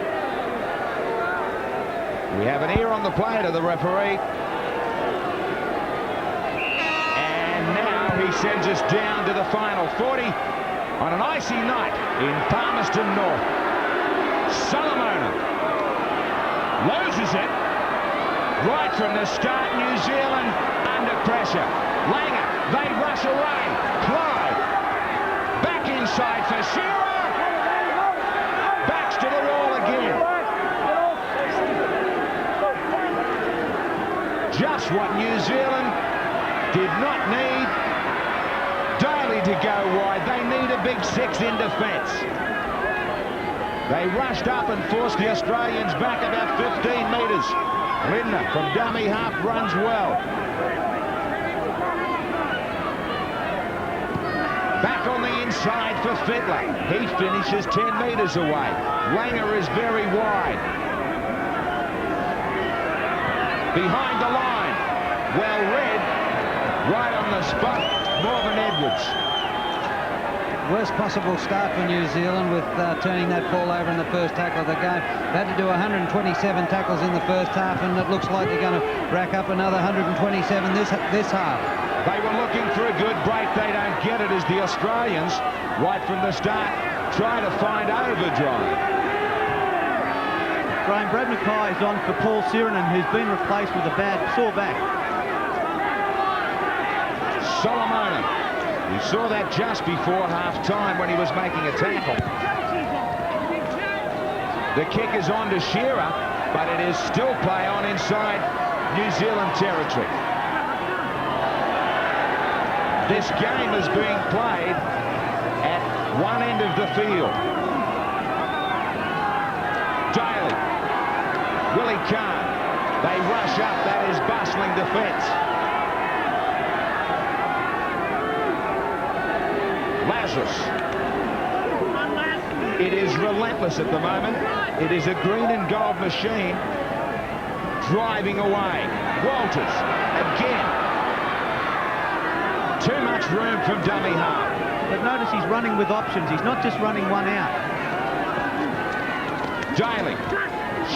We have an ear on the plate of the referee. He sends us down to the final 40 on an icy night in Palmerston North. Solomona loses it right from the start. New Zealand under pressure. Langer, they rush away. Clive back inside for Shearer. Backs to the wall again. Just what New Zealand did not need. Daly to go wide. They need a big 6 in defence. They rushed up and forced the Australians back about 15 metres. Lindner from dummy half runs well. Back on the inside for Fittler. He finishes 10 metres away. Langer is very wide. Behind the line. Well read. Right on the spot. Morgan Edwards. Worst possible start for New Zealand with turning that ball over in the first tackle of the game. They had to do 127 tackles in the first half, and it looks like they're going to rack up another 127 this half. They were looking for a good break. They don't get it as the Australians, right from the start, try to find overdrive. Graham, Brad Mackay is on for Paul Sirenen, who's been replaced with a bad sore back. Solomona. We saw that just before half-time when he was making a tackle. The kick is on to Shearer, but it is still play on inside New Zealand territory. This game is being played at one end of the field. Daly. Willie Kahn. They rush up. That is bustling defence. Lazarus. It is relentless at the moment. It is a green and gold machine driving away. Walters again. Too much room from dummy half. But notice he's running with options. He's not just running one out. Daly,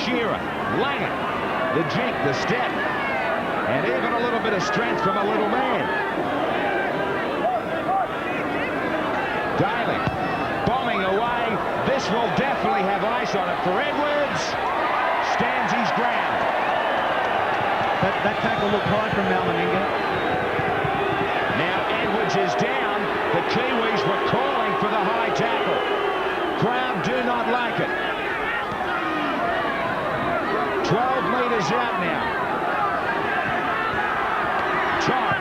Shearer, Langer, the jink, the step, and even a little bit of strength from a little man. Daly bombing away. This will definitely have ice on it for Edwards. Stands his ground. That tackle looked high from Meninga. Now Edwards is down. The Kiwis were calling for the high tackle. Crowd do not like it. 12 metres out now. Top.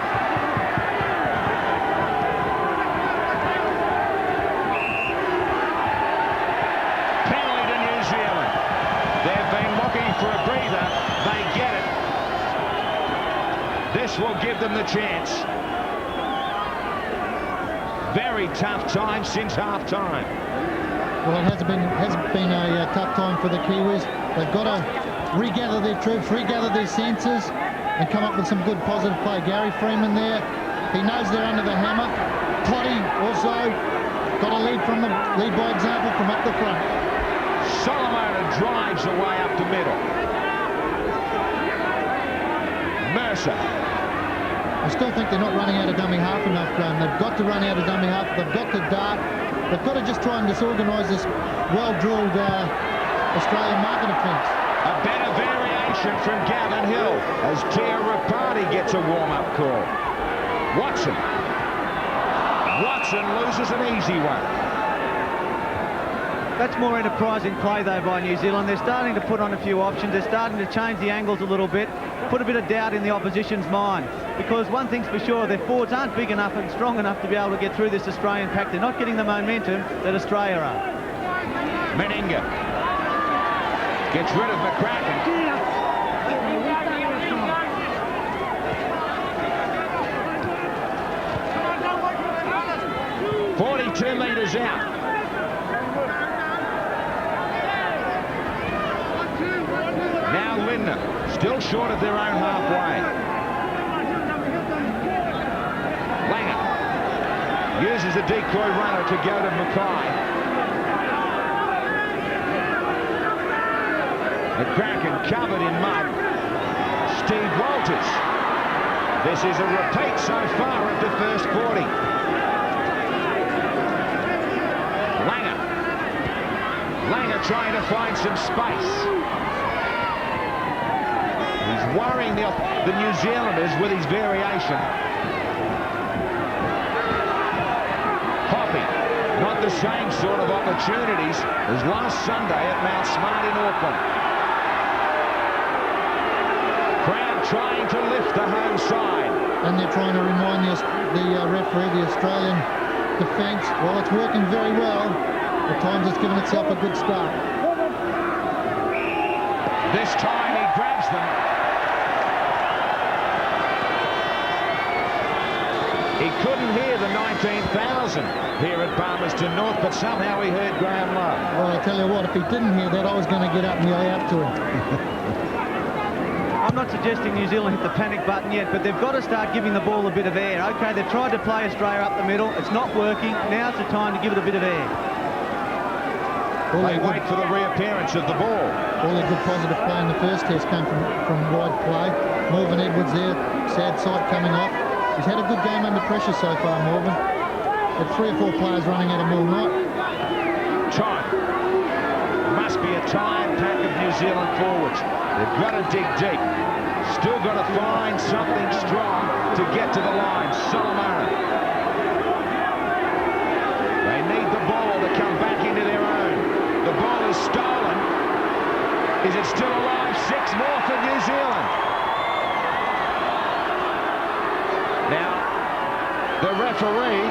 This will give them the chance. Very tough time since half-time. Well, it hasn't been a tough time for the Kiwis. They've got to regather their troops, regather their senses, and come up with some good positive play. Gary Freeman there, he knows they're under the hammer. Toddy also got a lead by example from up the front. Solomon drives away up the middle. Mercer. I still think they're not running out of dummy half enough, Graham. They've got to run out of dummy half. They've got to dart. They've got to just try and disorganise this well-drilled Australian market offence. A better variation from Gavin Hill as Tia Rapati gets a warm-up call. Watson loses an easy one. That's more enterprising play, though, by New Zealand. They're starting to put on a few options. They're starting to change the angles a little bit, put a bit of doubt in the opposition's mind. Because one thing's for sure, their forwards aren't big enough and strong enough to be able to get through this Australian pack. They're not getting the momentum that Australia are. Meninga gets rid of McCracken. 42 metres out. Now Lindner, still short of their own halfway. Langer uses a decoy runner to go to Mackay. McCracken covered in mud. Steve Walters. This is a repeat so far of the first 40. Langer trying to find some space. He's worrying the New Zealanders with his variation. Hoppy, not the same sort of opportunities as last Sunday at Mount Smart in Auckland. Crowd trying to lift the home side. And they're trying to remind the referee, the Australian defence, well, it's working very well. At times it's given itself a good start. This time he grabs them. He couldn't hear the 19,000 here at Palmerston North, but somehow he heard Graham Love. Well, I tell you what, if he didn't hear that, I was going to get up and yell out to him. I'm not suggesting New Zealand hit the panic button yet, but they've got to start giving the ball a bit of air. OK, they've tried to play Australia up the middle. It's not working. Now's the time to give it a bit of air. They wait for the reappearance of the ball. All the good positive play in the first test came from wide play. Morven Edwards there, sad sight coming off. He's had a good game under pressure so far, Morven. Had 3 or 4 players running at him all night. Time. Must be a tired pack of New Zealand forwards. They've got to dig deep. Still got to find something strong to get to the line. Solomon. They need the ball to come back into their own. The ball is stolen. Is it still alive? 6 more for New Zealand. Now, the referee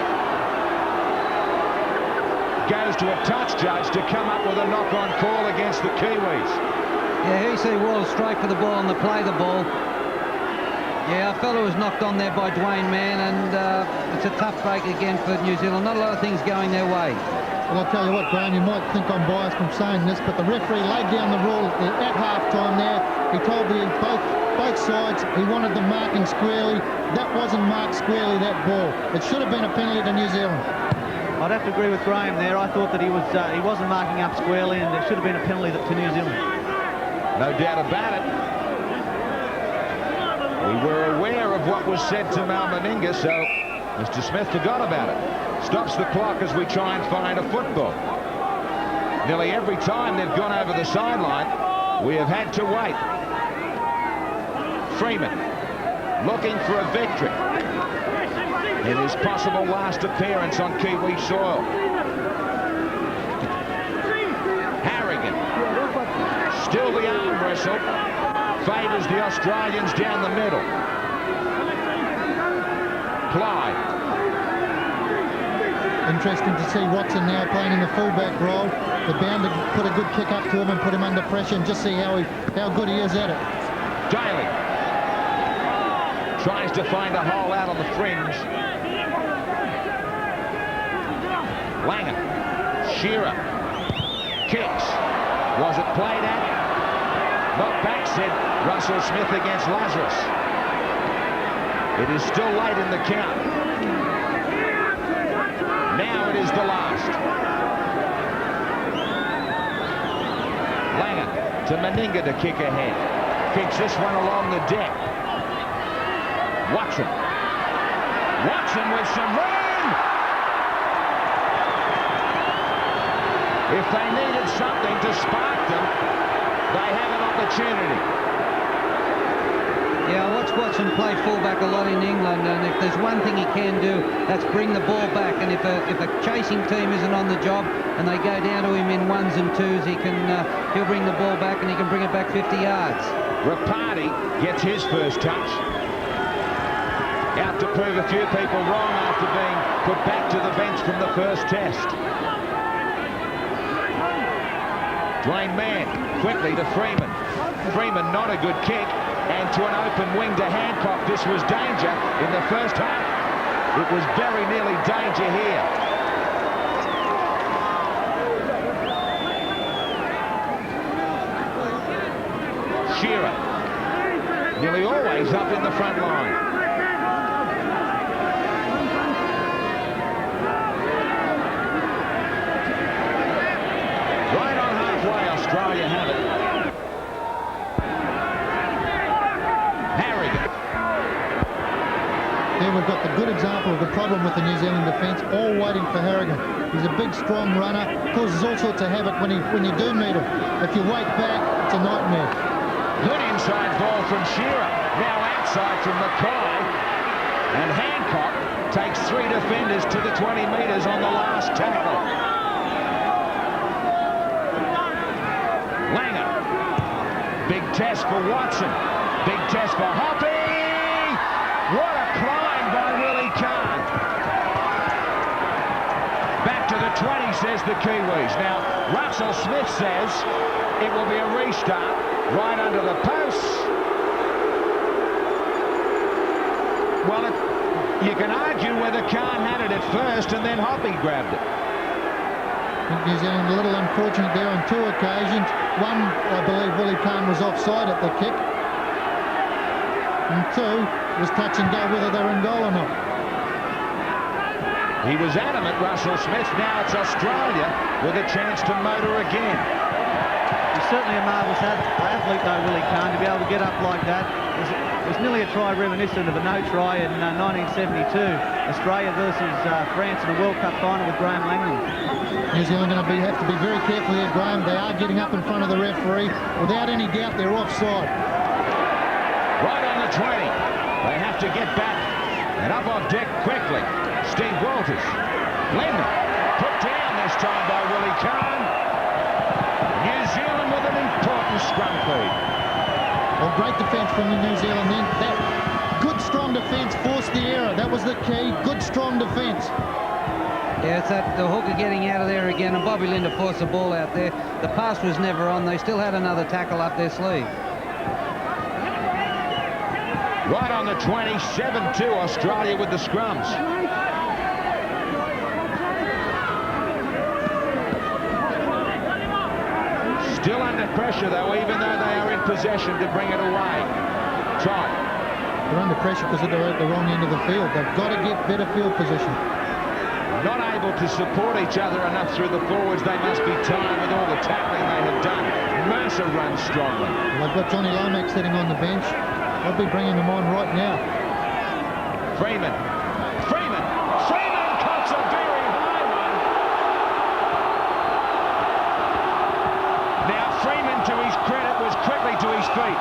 goes to a touch judge to come up with a knock-on call against the Kiwis. Yeah, he see Wallace straight for the ball and they play the ball. Yeah, a fellow was knocked on there by Dwayne Mann, and it's a tough break again for New Zealand. Not a lot of things going their way. Well, I'll tell you what, Graham, you might think I'm biased from saying this, but the referee laid down the rule at half-time there. He told both sides he wanted them marking squarely. That wasn't marked squarely, that ball. It should have been a penalty to New Zealand. I'd have to agree with Graham there. I thought that he wasn't marking up squarely, and there should have been a penalty to New Zealand. No doubt about it. We were aware of what was said to Mal Meninga, so Mr. Smith forgot about it. Stops the clock as we try and find a football. Nearly every time they've gone over the sideline, we have had to wait. Freeman looking for a victory in his possible last appearance on Kiwi soil. Harrigan, still the arm wrestle, favours the Australians down the middle. Clyde. Interesting to see Watson now playing in the fullback role. They're bound to put a good kick up to him and put him under pressure and just see how good he is at it. Daly Tries to find a hole out on the fringe. Langer. Shearer. Kicks. Was it played at? Not back, said Russell Smith against Lazarus. It is still late in the count. Now it is the last. Langer to Meninga to kick ahead. Kicks this one along the deck. Watson. Watson with some rain. If they needed something to spark them, they have an opportunity. Yeah, I watch Watson play fullback a lot in England, and if there's one thing he can do, that's bring the ball back. And if a chasing team isn't on the job and they go down to him in ones and twos, he'll bring the ball back and he can bring it back 50 yards. Rapati gets his first touch. Out to prove a few people wrong after being put back to the bench from the first test. Dwayne Mann quickly to Freeman. Freeman not a good kick, and to an open wing to Hancock. This was danger in the first half. It was very nearly danger here. Shearer nearly always up in the front line. Right on halfway, Australia have it. Harrigan. There we've got the good example of the problem with the New Zealand defence, all waiting for Harrigan. He's a big, strong runner, causes all sorts of havoc when you do meet him. If you wait back, it's a nightmare. Good inside ball from Shearer. Now outside from Mackay. And Hancock takes 3 defenders to the 20 metres on the last tackle. Langer. Big test for Watson. Big test for Hoppy. What a climb by Willie Kahn. Back to the 20, says the Kiwis. Now, Russell Smith says it will be a restart right under the posts. Well, you can argue whether Kahn had it at first and then Hoppy grabbed it. New Zealand a little unfortunate there on 2 occasions. One, I believe Willie Kahn was offside at the kick. And 2 was touch and go whether they're in goal or not. He was adamant, Russell Smith. Now it's Australia with a chance to motor again. He's certainly a marvellous athlete, though, Willie Kahn, to be able to get up like that. It was nearly a try reminiscent of a no-try in 1972. Australia versus France in a World Cup final with Graham Langdon. New Zealand going to have to be very careful here, Graham. They are getting up in front of the referee. Without any doubt, they're offside. Right on the 20. They have to get back and up on deck quickly. Steve Walters. Linden put down this time by Willie Kahn. New Zealand with an important scrum feed. Well, great defence from New Zealand then. That good, strong defence forced the error. That was the key. Good, strong defence. Yeah, it's the hooker getting out of there again, and Bobby Linder forced the ball out there. The pass was never on. They still had another tackle up their sleeve. Right on the 20, 7-2 Australia with the scrums. Still under pressure, though, even though they are in possession to bring it away. Todd. They're under pressure because they're at the wrong end of the field. They've got to get better field position. Not able to support each other enough through the forwards. They must be tired with all the tackling they have done. Mercer runs strongly. Well, they've got Johnny Lomax sitting on the bench. I'll be bringing him on right now. Freeman cuts a very high one. Now Freeman, to his credit, was quickly to his feet.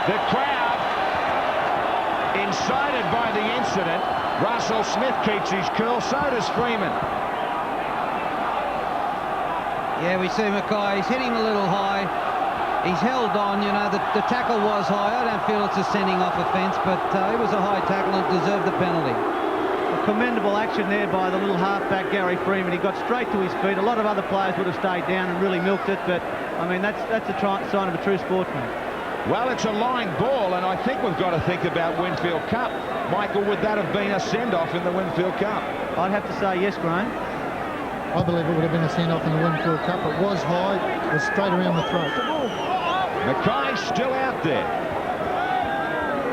The crowd incited by the incident. Russell Smith keeps his cool, so does Freeman. Yeah, we see Mackay. He's hitting a little high. He's held on, you know, the tackle was high. I don't feel it's a sending off offence, but it was a high tackle and deserved the penalty. A commendable action there by the little halfback, Gary Freeman. He got straight to his feet. A lot of other players would have stayed down and really milked it, but, I mean, that's a sign of a true sportsman. Well, it's a line ball, and I think we've got to think about Winfield Cup. Michael, would that have been a send-off in the Winfield Cup? I'd have to say yes, Graham. I believe it would have been a send-off in the Winfield Cup. It was high. It was straight around the throat. Mackay's still out there.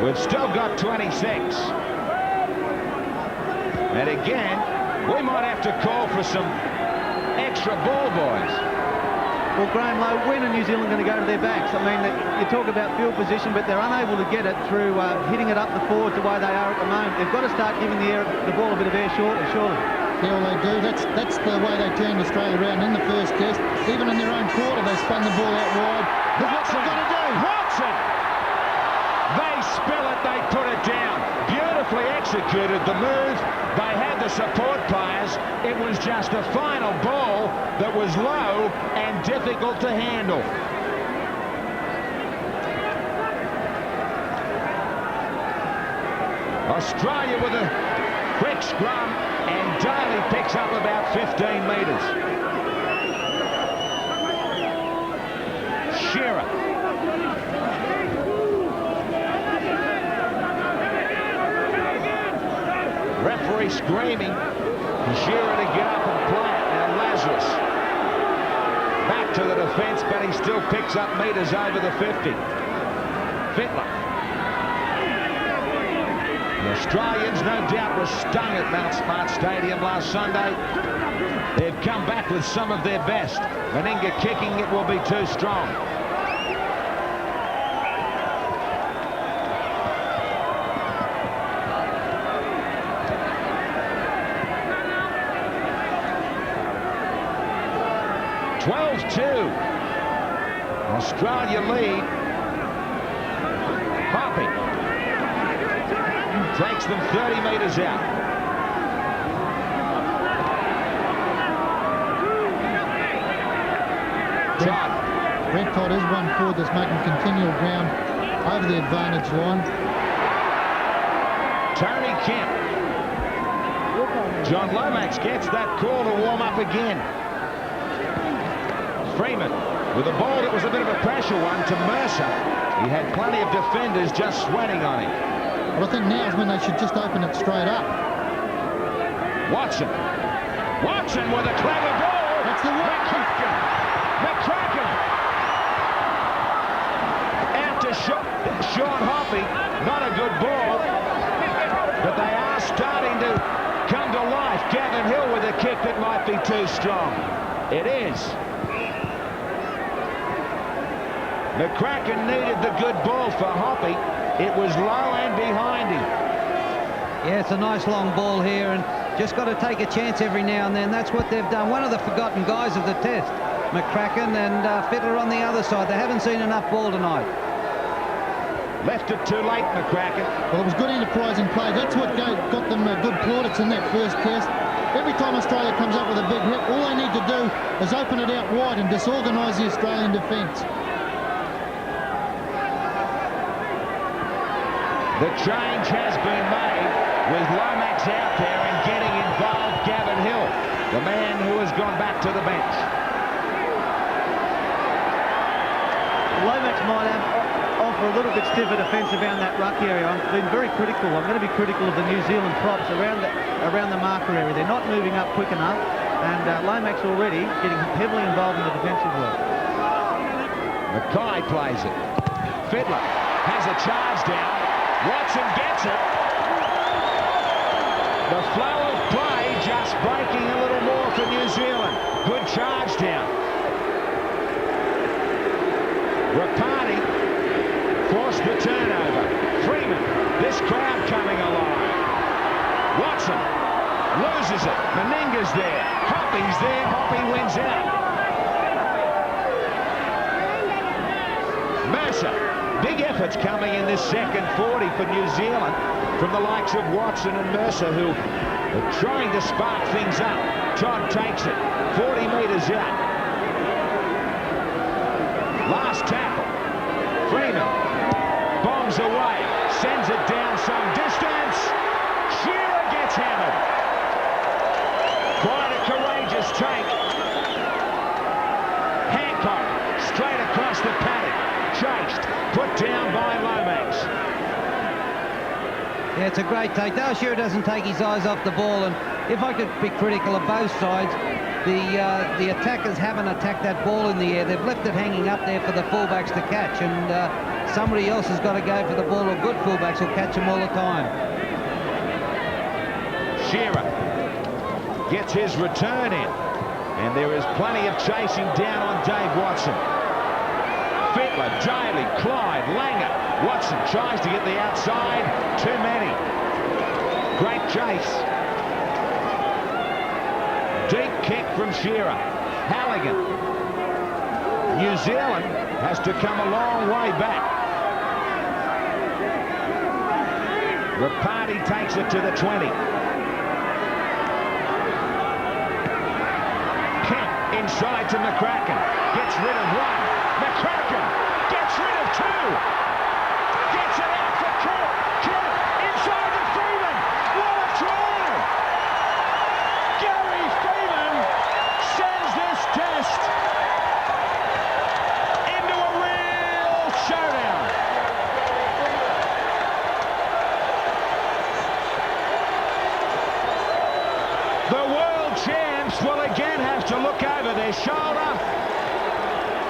We've still got 26. And again, we might have to call for some extra ball, boys. Well, Graham Lowe, when are New Zealand going to go to their backs? I mean, you talk about field position, but they're unable to get it through hitting it up the forwards the way they are at the moment. They've got to start giving the ball a bit of air shortly, surely. Yeah, well, they do. That's the way they turned Australia around in the first test. Even in their own quarter, they spun the ball out wide. That's what they've got to do. Watson! They spill it, they put it down. Beautifully executed the move. They had the support players. It was just a final ball that was low and difficult to handle. Australia with a quick scrum, and Daly picks up about 15 metres. Shearer. Referee screaming. Shearer to get up and play it. Now Lazarus. Back to the defence, but he still picks up metres over the 50. Fittler. The Australians, no doubt, were stung at Mount Smart Stadium last Sunday. They've come back with some of their best. Meninga kicking, it will be too strong. Australia lead. Hopping. Takes them 30 metres out. Redford is one forward that's making continual ground over the advantage line. Tony Kemp. John Lomax gets that call to warm up again. Freeman with a ball that was a bit of a pressure one to Mercer. He had plenty of defenders just sweating on him. But I think now is when they should just open it straight up. Watson. Watson with a clever ball. That's the one. McCracken. Out to Sean Hoppy. Not a good ball. But they are starting to come to life. Gavin Hill with a kick that might be too strong. It is. McCracken needed the good ball for Hoppy. It was low and behind him. Yeah, it's a nice long ball here, and just got to take a chance every now and then. That's what they've done. One of the forgotten guys of the test, McCracken, and Fittler on the other side. They haven't seen enough ball tonight. Left it too late, McCracken. Well, it was good enterprising play. That's what got them good plaudits in that first test. Every time Australia comes up with a big hit, all they need to do is open it out wide and disorganise the Australian defence. The change has been made with Lomax out there and getting involved Gavin Hill, the man who has gone back to the bench. Lomax might offer a little bit stiffer defence around that ruck area. I've been very critical. I'm going to be critical of the New Zealand props around the marker area. They're not moving up quick enough, and Lomax already getting heavily involved in the defensive work. Mackay plays it. Fittler has a charge down. Watson gets it. The flow of play just breaking a little more for New Zealand. Good charge down. Rapani forced the turnover. Freeman, this crowd coming alive. Watson loses it. Meninga's there. Hoppy's there. Hoppy wins out. Mercer. Big efforts coming in this second 40 for New Zealand from the likes of Watson and Mercer, who are trying to spark things up. Todd takes it 40 metres out. Last tackle. Freeman bombs away, sends it down some distance. Shearer gets hammered. Quite a courageous take. Hancock straight across the paddock. Chased, put Yeah, it's a great take. Dale Shearer doesn't take his eyes off the ball, and if I could be critical of both sides, the attackers haven't attacked that ball in the air. They've left it hanging up there for the fullbacks to catch, and somebody else has got to go for the ball, or good fullbacks will catch them all the time. Shearer gets his return in, and there is plenty of chasing down on Dave Watson. Fittler, Daly, Clyde, Langer. Watson tries to get the outside. Too many. Great chase. Deep kick from Shearer. Halligan. New Zealand has to come a long way back. Rapati takes it to the 20. Kemp inside to McCracken. Gets rid of one. McCracken gets rid of two. Gets it out for Kemp. Kemp inside to Freeman. What a try! Gary Freeman sends this test into a real showdown. The world champs will again have to look over their shoulder.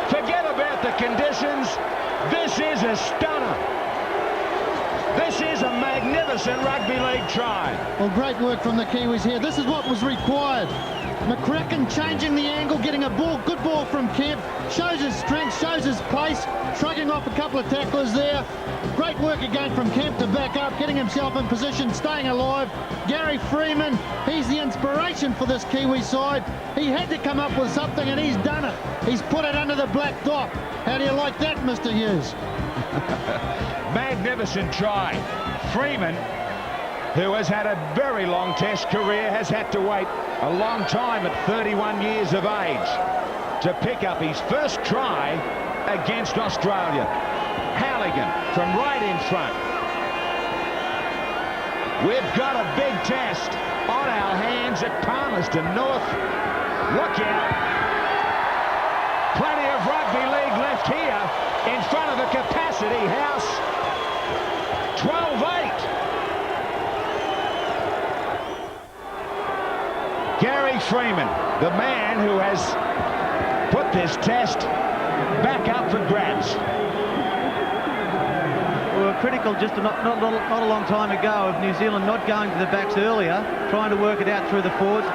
Forget about the conditions. This is a stunner. This is a magnificent rugby league try. Well, great work from the Kiwis here. This is what was required. McCracken changing the angle, getting a ball, good ball from Kemp, shows his strength, shows his pace, shrugging off a couple of tacklers there. Great work again from Kemp to back up, getting himself in position, staying alive. Gary Freeman, he's the inspiration for this Kiwi side. He had to come up with something, and he's done it. He's put it under the black dot. How do you like that, Mr. Hughes? Magnificent try. Freeman, who has had a very long test career, has had to wait a long time at 31 years of age to pick up his first try against Australia. Halligan from right in front. We've got a big test on our hands at Palmerston North. Look out. Plenty of rugby league left here in front of the capacity house. 12-8. Gary Freeman, the man who has put this test back up for grabs. We were critical just not a long time ago of New Zealand not going to the backs earlier, trying to work it out through the forwards.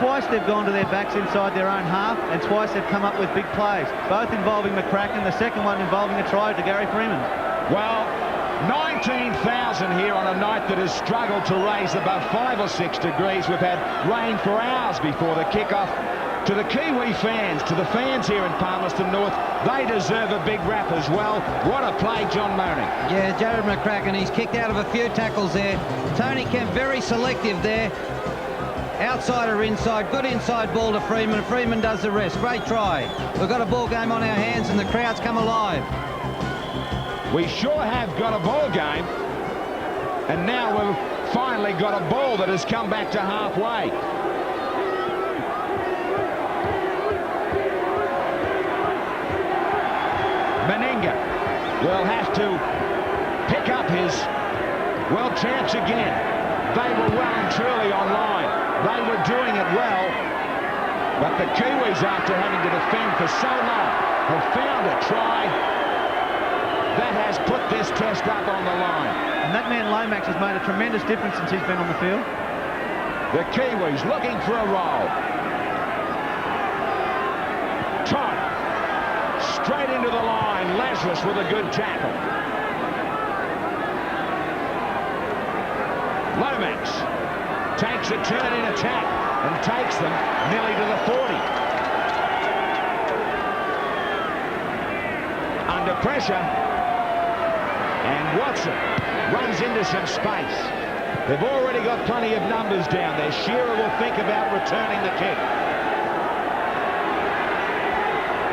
Twice they've gone to their backs inside their own half, and twice they've come up with big plays, both involving McCracken, the second one involving a try to Gary Freeman. Well, 19,000 here on a night that has struggled to raise above 5 or 6 degrees. We've had rain for hours before the kickoff. To the Kiwi fans, to the fans here in Palmerston North, they deserve a big rap as well. What a play, John Mooney. Yeah, Jared McCracken, he's kicked out of a few tackles there. Tony Kemp very selective there. Outside or inside, good inside ball to Freeman. Freeman does the rest. Great try. We've got a ball game on our hands and the crowd's come alive. We sure have got a ball game. And now we've finally got a ball that has come back to halfway. Meninga will have to pick up his world champs again. They were well and truly online. They were doing it well. But the Kiwis, after having to defend for so long, have found a try that has put this test up on the line. And that man Lomax has made a tremendous difference since he's been on the field. The Kiwis looking for a roll. Todd straight into the line. Lazarus with a good tackle. Lomax takes a turn in attack and takes them nearly to the 40. Under pressure. And Watson runs into some space. They've already got plenty of numbers down there. Shearer will think about returning the kick.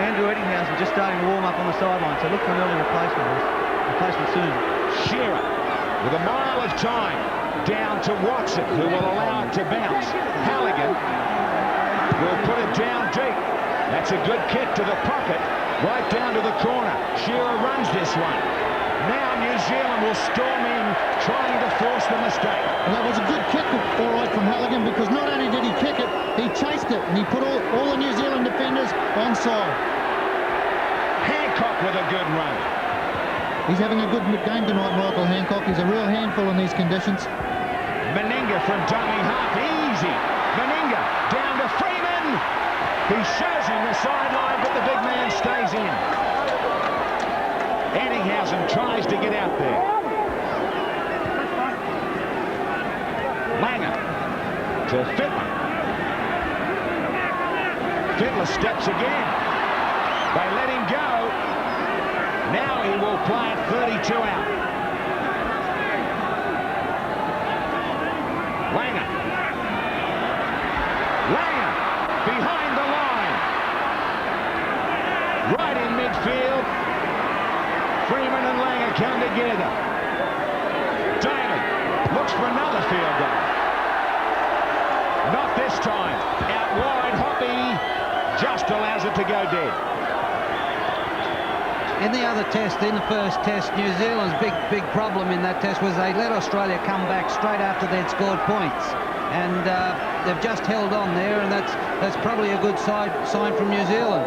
Andrew Eddinghausen just starting to warm up on the sideline, so look for an early replacement soon. Shearer with a mile of time down to Watson, who will allow it to bounce. Halligan will put it down deep. That's a good kick to the pocket, right down to the corner. Shearer runs this one. Now New Zealand will storm in, trying to force the mistake. And that was a good kick, all right, from Halligan, because not only did he kick it, he chased it, and he put all the New Zealand defenders onside. Hancock with a good run. He's having a good game tonight, Michael Hancock. He's a real handful in these conditions. Meninga from dummy half, easy. Meninga down to Freeman. He shows him the sideline, but the big man stays in. Ettinghausen tries to get out there. Langer to Fittler. Fittler steps again. They let him go. Now he will play at 32 out. Langer. Langer behind the line. Right in midfield. Freeman and Langer come together. Daly looks for another field goal. Not this time. Out wide, Hoppy just allows it to go dead. In the other test, in the first test, New Zealand's big problem in that test was they let Australia come back straight after they'd scored points. And they've just held on there, and that's probably a good sign from New Zealand.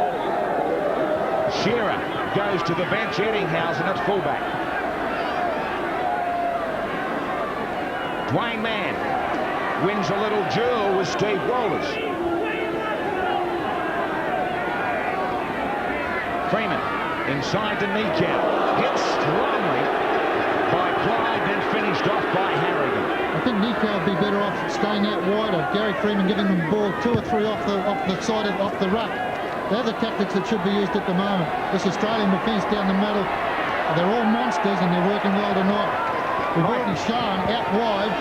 Shearer goes to the bench, Ettinghausen at fullback. Dwayne Mann wins a little duel with Steve Walters. Freeman inside to Nikau. Hit strongly by Clyde, then finished off by Harrigan. I think Nikau would be better off staying out wider. Gary Freeman giving them the ball 2 or 3 off the side off the ruck. They're the tactics that should be used at the moment. This Australian defence down the middle, they're all monsters and they're working well tonight. We've already shown out wide,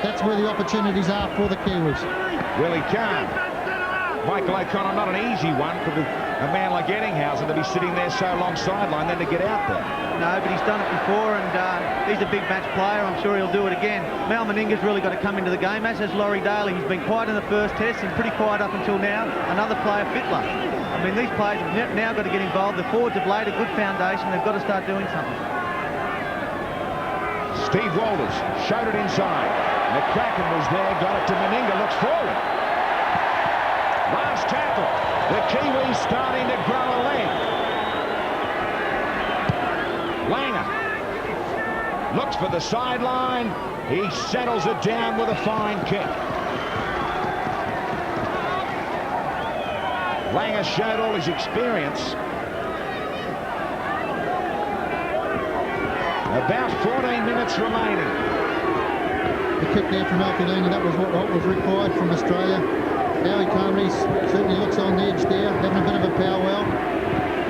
that's where the opportunities are for the Kiwis. Willie Kahn. Michael O'Connor, not an easy one for a man like Ettinghausen to be sitting there so long sideline then to get out there. No, but he's done it before, and he's a big match player. I'm sure he'll do it again. Mal Meninga's really got to come into the game, as has Laurie Daly. He's been quiet in the first test and pretty quiet up until now. Another player, Fittler. I mean, these players have now got to get involved. The forwards have laid a good foundation. They've got to start doing something. Steve Walters showed it inside. McCracken was there, got it to Meninga, looks forward. Last tackle. The Kiwis starting to grow a leg. Langer looks for the sideline. He settles it down with a fine kick. Langer showed all his experience. About 14 minutes remaining. The kick there from Alfie Langer, that was what was required from Australia. Howie Carney certainly looks on the edge there, having a bit of a powwow.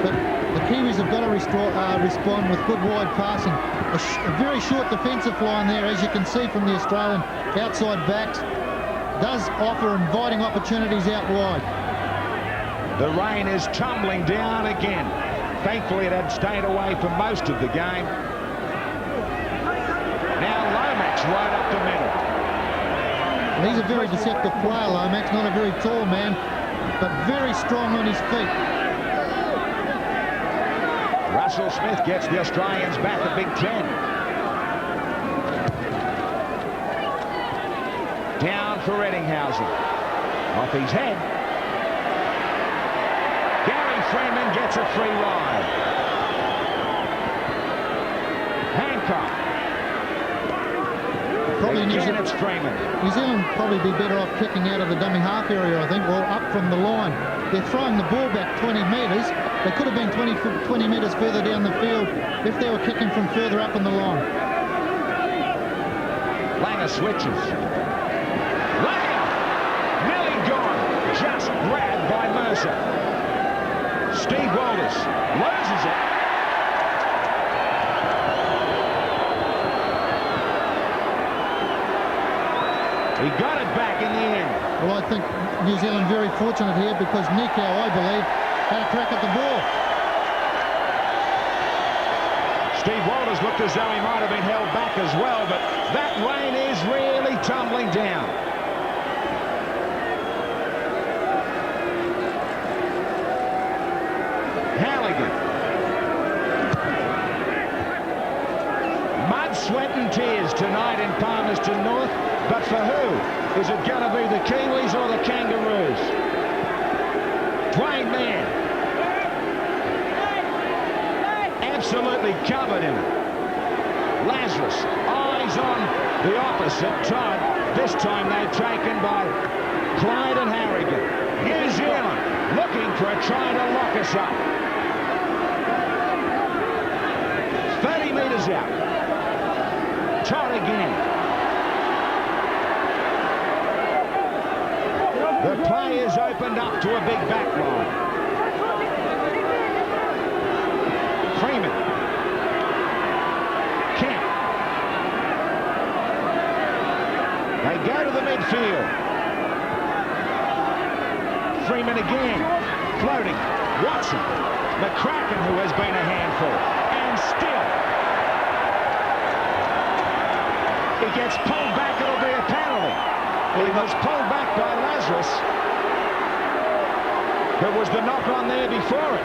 But the Kiwis have got to respond with good wide passing. A very short defensive line there, as you can see from the Australian outside backs, does offer inviting opportunities out wide. The rain is tumbling down again. Thankfully, it had stayed away for most of the game. Now Lomax right up the middle. And he's a very deceptive player, Lomax, not a very tall man, but very strong on his feet. Russell Smith gets the Australians back at Big Ten. Down for Ettinghausen. Off his head. Gary Freeman gets a free ride. Hancock. Probably Again, it's Freeman. New Zealand probably be better off kicking out of the dummy half area, I think, or up from the line. They're throwing the ball back 20 metres. They could have been 20 metres further down the field if they were kicking from further up on the line. Langer switches. Langer! Nearly gone. Just grabbed by Mercer. Steve Walters loses it. He got it back in the end. Well, I think New Zealand very fortunate here because Nikau, I believe, had a crack at the ball. Steve Walters looked as though he might have been held back as well, but that rain is really tumbling down. Halligan. sweat and tears tonight in Palmerston North, but for who? Is it going to be the Kiwis or the Kangaroos? Dwayne Mann absolutely covered him. Lazarus, eyes on the opposite Todd. This time they're taken by Clyde and Harrigan. New Zealand looking for a try to lock us up. 30 metres out. Todd again. The play is opened up to a big back line. Freeman. Kemp. They go to the midfield. Freeman again. Floating. Watson. McCracken, who has been a handful. And still. He gets pulled back. It'll be a penalty. He was pulled back by Lazarus. There was the knock on there before it.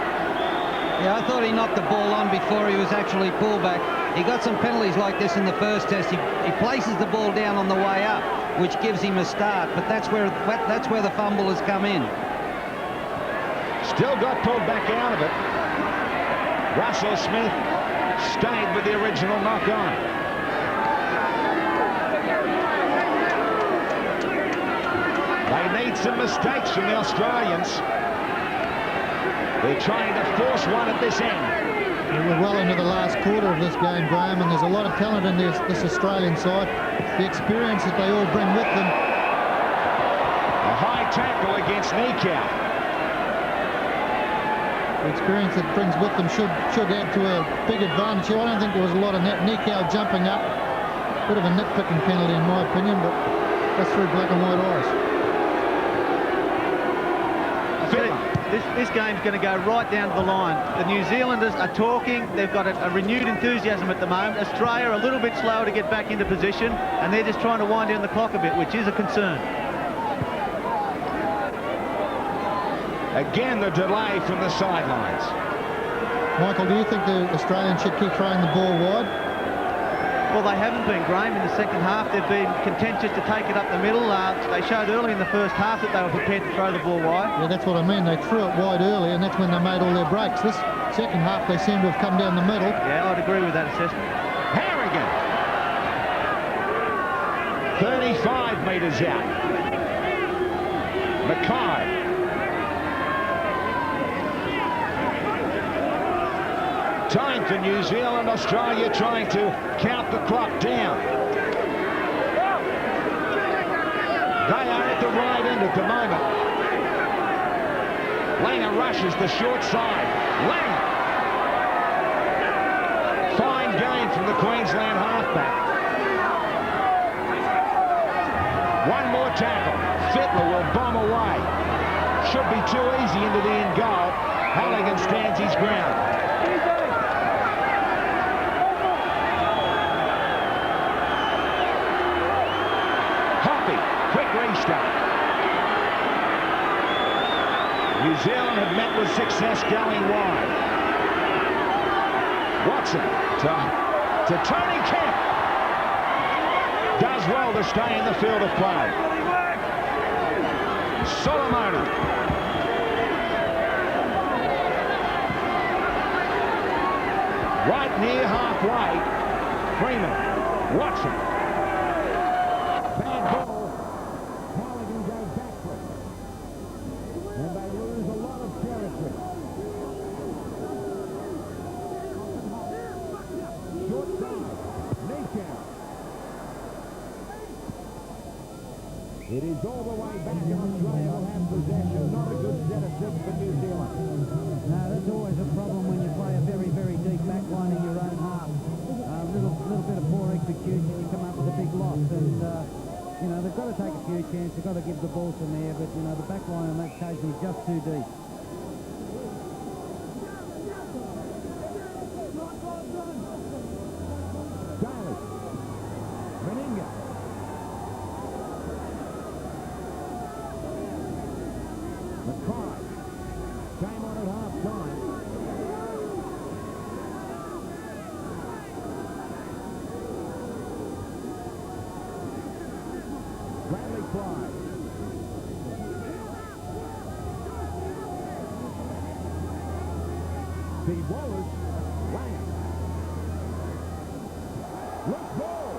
Yeah, I thought he knocked the ball on before he was actually pulled back. He got some penalties like this in the first test. He places the ball down on the way up, which gives him a start, but that's where the fumble has come in. Still got pulled back out of it. Russell Smith stayed with the original knock on. They need some mistakes from the Australians. They're trying to force one at this end. We're well into the last quarter of this game, Graham, and there's a lot of talent in this Australian side. The experience that they all bring with them. A high tackle against Nikau. The experience that brings with them should add to a big advantage here. I don't think there was a lot of Nikau jumping up. Bit of a nitpicking penalty in my opinion, but that's through black and white eyes. This game's going to go right down to the line. The New Zealanders are talking. They've got a renewed enthusiasm at the moment. Australia a little bit slower to get back into position, and they're just trying to wind down the clock a bit, which is a concern. Again, the delay from the sidelines. Michael, do you think the Australians should keep throwing the ball wide? Well, they haven't been, Graham. In the second half, they've been content just to take it up the middle. They showed early in the first half that they were prepared to throw the ball wide. Yeah, that's what I mean. They threw it wide early, and that's when they made all their breaks. This second half, they seem to have come down the middle. Yeah, I'd agree with that assessment. Harrigan. 35 metres out. Mackay. Time for New Zealand. Australia trying to count the clock down. They are at the right end at the moment. Langer rushes the short side. Langer. Fine game from the Queensland halfback. One more tackle. Fittler will bomb away. Should be too easy into the end goal. Halligan stands his ground. Quick restart. New Zealand have met with success going wide. Watson to Tony Kemp. Does well to stay in the field of play. Solomona. Right near halfway. Freeman. Watson. Bad ball. And they lose a lot of territory. Short side. Nikau. It is all the way back, and Australia will have possession. Not a good set of six for New Zealand. No, that's always a problem when you play a very, very deep back line in your own half. A little bit of poor execution, you come up with a big loss. And you know, they've got to take a few chances, they've got to give the ball from there, but, you know, the back line on that occasion is just too deep. Daly. Meninga. McCry. Came on at half-time. Steve Wallace. Langer. Loose ball.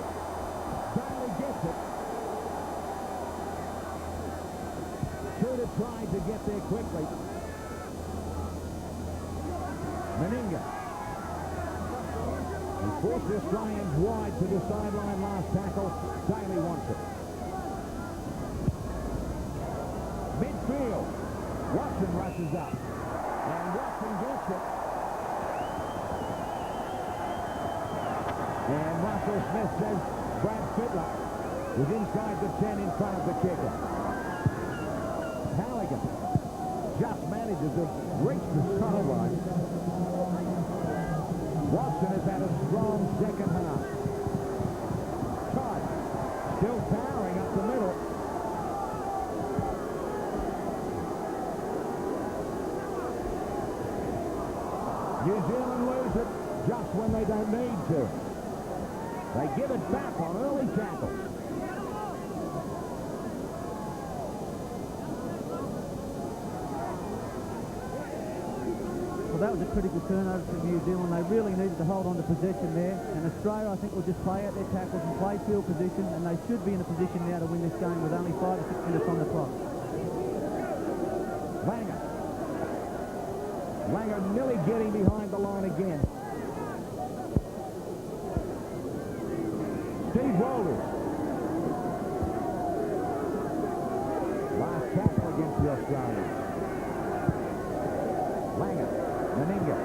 Bailey gets it. Tudor tried to get there quickly. Meninga. He forced the Australians wide to the sideline last tackle. Daly wants it. Midfield. Watson rushes up. And Watson gets it. And Russell Smith says Brad Fittler was inside the 10 in front of the kicker. Halligan just manages to reach the sideline. Watson has had a strong second half. Todd still powering up the middle. New Zealand lose it just when they don't need to. They give it back on early tackles. Well, that was a critical turnover for New Zealand. They really needed to hold on to possession there. And Australia, I think, will just play out their tackles and play field position, and they should be in a position now to win this game with only 5 or 6 minutes on the clock. Langer nearly getting behind the line again. Steve Walters. Last tackle against the Australians. Langer, Meninga.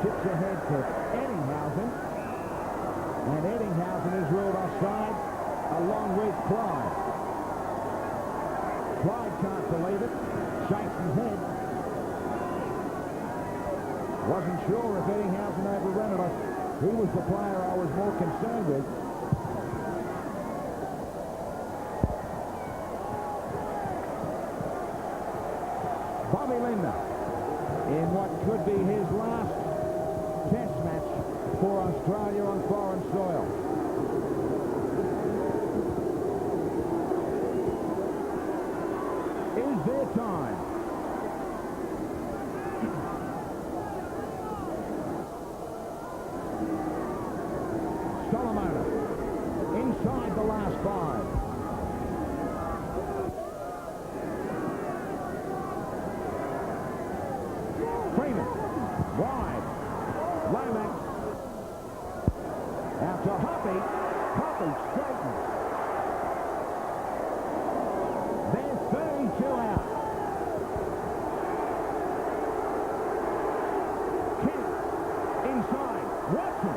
Tips ahead to Eddinghausen. And Eddinghausen is ruled offside along with Clyde. Clyde can't believe it. Shakes his head. Wasn't sure if Eddinghausen overrun it. He was the player I was more concerned with. Bobby Lindner in what could be his last test match for Australia on foreign soil. Is there time? Solomona inside the last 5. Freeman wide. Lomax out to Hoppy. Hoppy straightens. There's 32 out. Kent inside. Watson.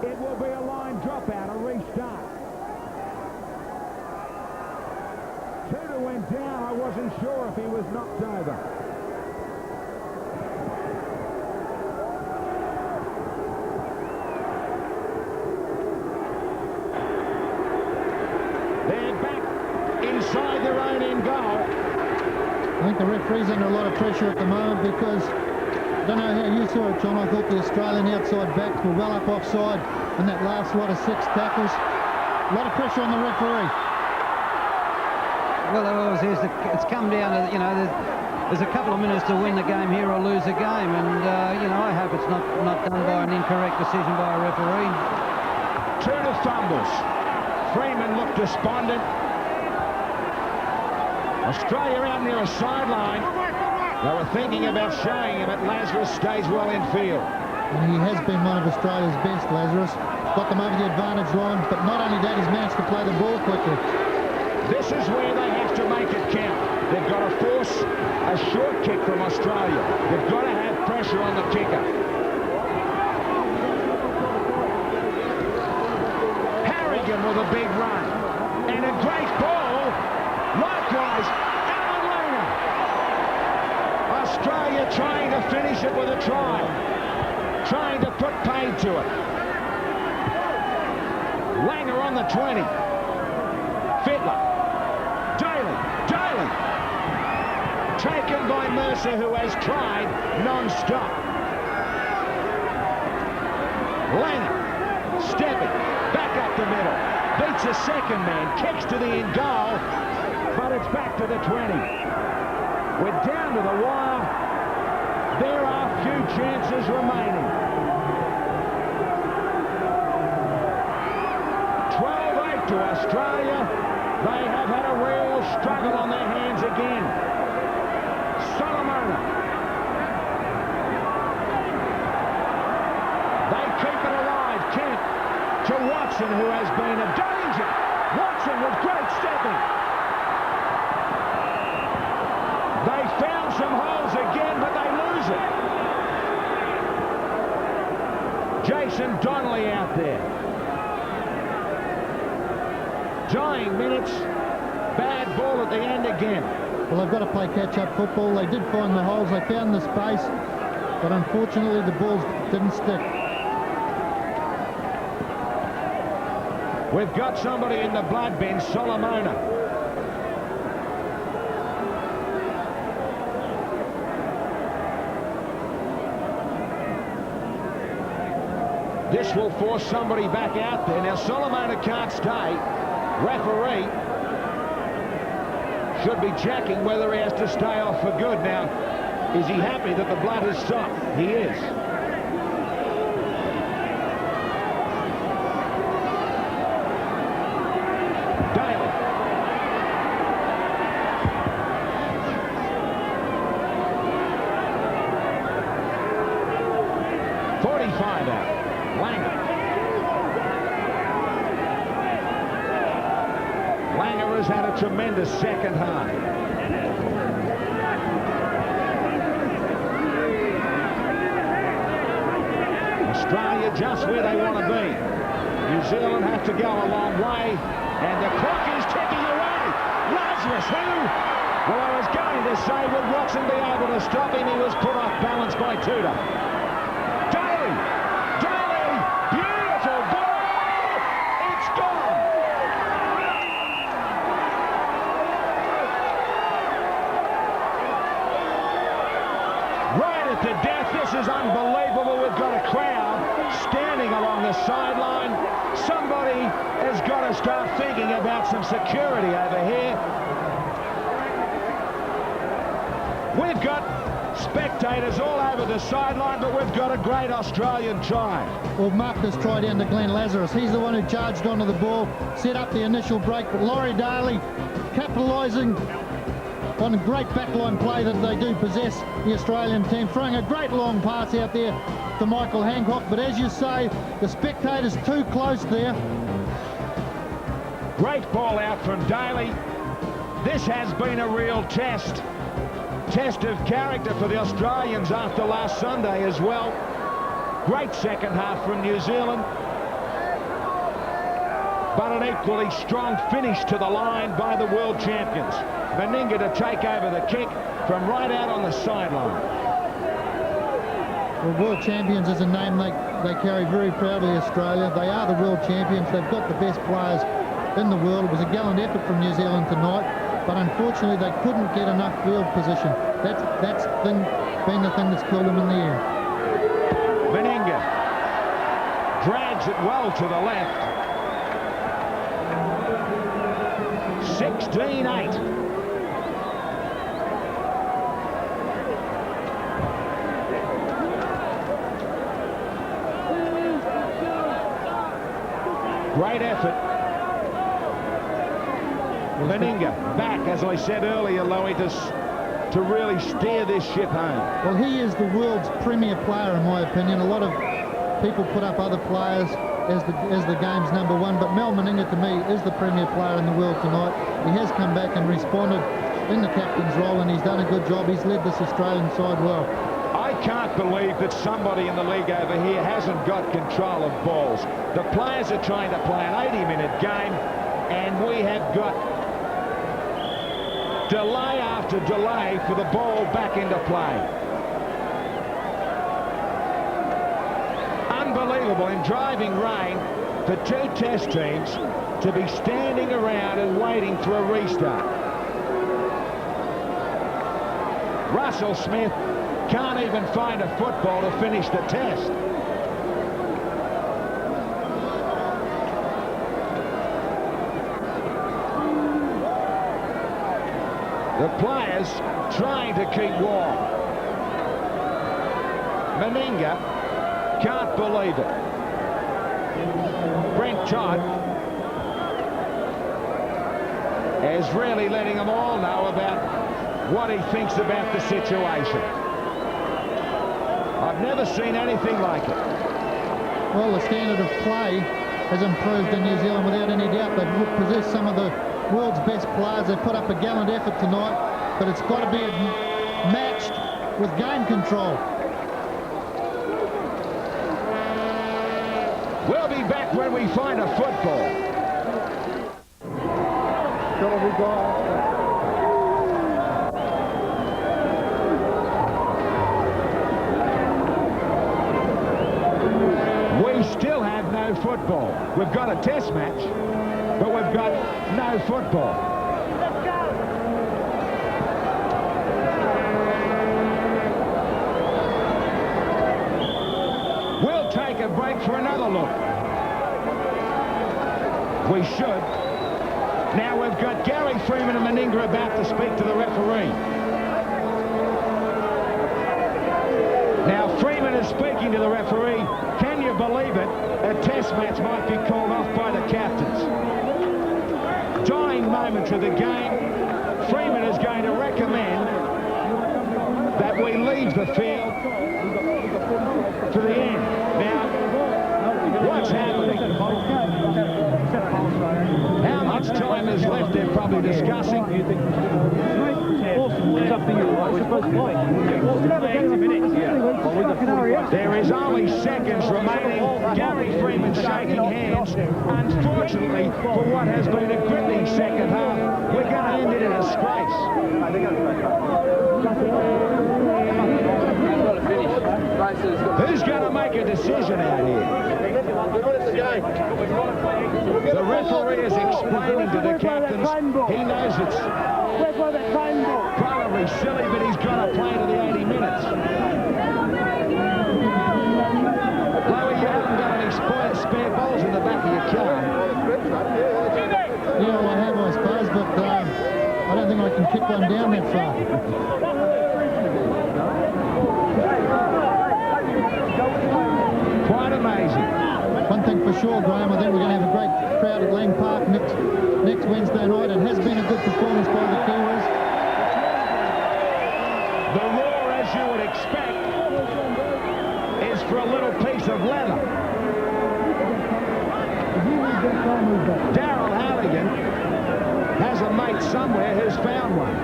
It will be a line dropout, a restart. Tudor went down. I wasn't sure if he was knocked over. They're back inside their own end goal. I think the referee's under a lot of pressure at the moment because I don't know how you saw it, John. I thought the Australian outside backs were well up offside in that last lot of 6 tackles. A lot of pressure on the referee. Well, it always is. It's come down to, you know, there's a couple of minutes to win the game here or lose the game, and you know, I hope it's not done by an incorrect decision by a referee. Tudor fumbles. Freeman looked despondent. Australia out near a sideline. They were thinking about showing him, but Lazarus stays well in field. And he has been one of Australia's best, Lazarus. Got them over the advantage line, but not only that, he's managed to play the ball quickly. This is where they have to make it count. They've got to force a short kick from Australia. They've got to have pressure on the kicker. Harrigan with a big run. And a great ball. Likewise, Alan Langer. Australia trying to finish it with a try. Trying to put paid to it. Langer on the 20. Fittler. Daly. taken by Mercer, who has tried non-stop. Langer, stepping, back up the middle, beats a second man, kicks to the in goal, but it's back to the 20. We're down to the wire. There are few chances remaining. 12-8 to Australia. They have had a real struggle on their hands again. Solomona. They keep it alive. Kent to Watson, who has been a danger. Watson with great stepping. They found some holes again, but they lose it. Jason Donnelly out there. Dying minutes. Bad ball at the end again. Well, they've got to play catch-up football. They did find the holes. They found the space. But unfortunately, the balls didn't stick. We've got somebody in the blood bin, Solomona. This will force somebody back out there. Now, Solomona can't stay. Referee should be checking whether he has to stay off for good. Now, is he happy that the blood has stopped? He is. Daly. .45 out. Langer has had a tremendous second half. Australia just where they want to be. New Zealand have to go a long way, and the clock is ticking away. Lazarus, who? Well, I was going to say, would Watson be able to stop him? He was put off balance by Tudor. Daly! Daly! Beautiful ball! It's gone! Right at the death. This is unbelievable. We've got a crowd standing along the sideline. Somebody has got to start thinking about some security over here. We've got spectators all over the sideline, but we've got a great Australian try. Well, Marcus tried down to Glenn Lazarus. He's the one who charged onto the ball, set up the initial break, but Laurie Daly capitalising on a great backline play that they do possess, the Australian team, throwing a great long pass out there to Michael Hancock, but as you say, the spectators too close there. Great ball out from Daly. This has been a real test of character for the Australians after last Sunday as well. Great second half from New Zealand, but an equally strong finish to the line by the world champions. Meninga to take over the kick from right out on the sideline. Well, world champions is a name they carry very proudly, Australia. They are the world champions. They've got the best players in the world. It was a gallant effort from New Zealand tonight, but unfortunately they couldn't get enough field position. That's been the thing that's killed them in the air. Meninga drags it well to the left. 16-8. Great effort. Meninga back, as I said earlier, Louis, to really steer this ship home. Well, he is the world's premier player, in my opinion. A lot of people put up other players as the game's number one, but Mal Meninga, to me, is the premier player in the world tonight. He has come back and responded in the captain's role, and he's done a good job. He's led this Australian side well. I can't believe that somebody in the league over here hasn't got control of balls. The players are trying to play an 80-minute game, and we have got delay after delay for the ball back into play. Unbelievable in driving rain for two test teams to be standing around and waiting for a restart. Russell Smith can't even find a football to finish the test. The players trying to keep warm. Meninga can't believe it. Brent Todd is really letting them all know about what he thinks about the situation. I've never seen anything like it. Well, the standard of play has improved in New Zealand without any doubt. They've possessed some of the world's best players. They put up a gallant effort tonight, but it's got to be matched with game control. We'll be back when we find a football. We still have no football. We've got a test match, but we've got no football. Let's go. We'll take a break for another look. We should. Now we've got Gary Freeman and Meninga about to speak to the referee. Now Freeman is speaking to the referee. Can you believe it? A test match might be called off by the captains. Dying moments of the game. Freeman is going to recommend that we leave the field to the end. Now, what's happening? How much time is left? They're probably discussing. There is only seconds remaining. Gary Freeman shaking hands. Unfortunately, for what has been a gripping second half, we're going to end it in a disgrace. Who's going to make a decision out here? The referee is explaining to the captains. He knows it's probably silly, but he's got to play to the 80 minutes. Lowy, you haven't got any spare balls in the back of your car. Yeah, well, I have, I suppose, but I don't think I can kick one down that far. Quite amazing. One thing for sure, Graham, I think we're going to have a great crowd at Lang Park next Wednesday night. It has been a good performance by the Kiwis. The roar, as you would expect, is for a little piece of leather. Darryl Halligan has a mate somewhere who's found one.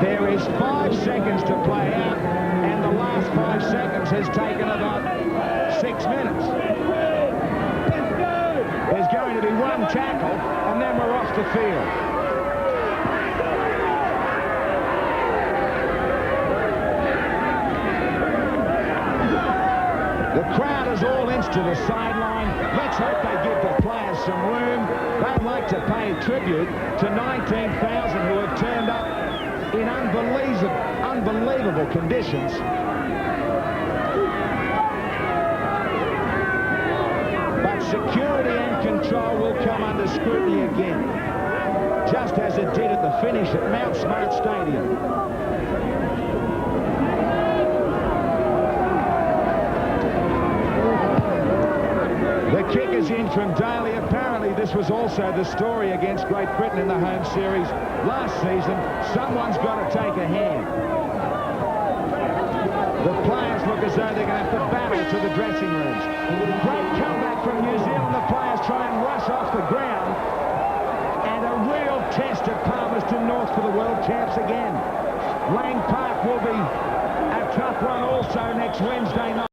There is 5 seconds to play out, and the last 5 seconds has taken about 6 minutes. There's going to be one tackle, and then we're off the field. The crowd is all inched to the sideline. Let's hope they give the players some room. They'd like to pay tribute to 19,000 who have turned up in unbelievable conditions. But security and control will come under scrutiny again, just as it did at the finish at Mount Smart Stadium. The kick is in from Daly. Apparently this was also the story against Great Britain in the home series last season. Someone's got to take a hand. The players look as though they're going to have to battle to the dressing rooms. Great comeback from New Zealand. The players try and rush off the ground. And a real test at Palmerston North for the world champs again. Lang Park will be a tough one also next Wednesday night.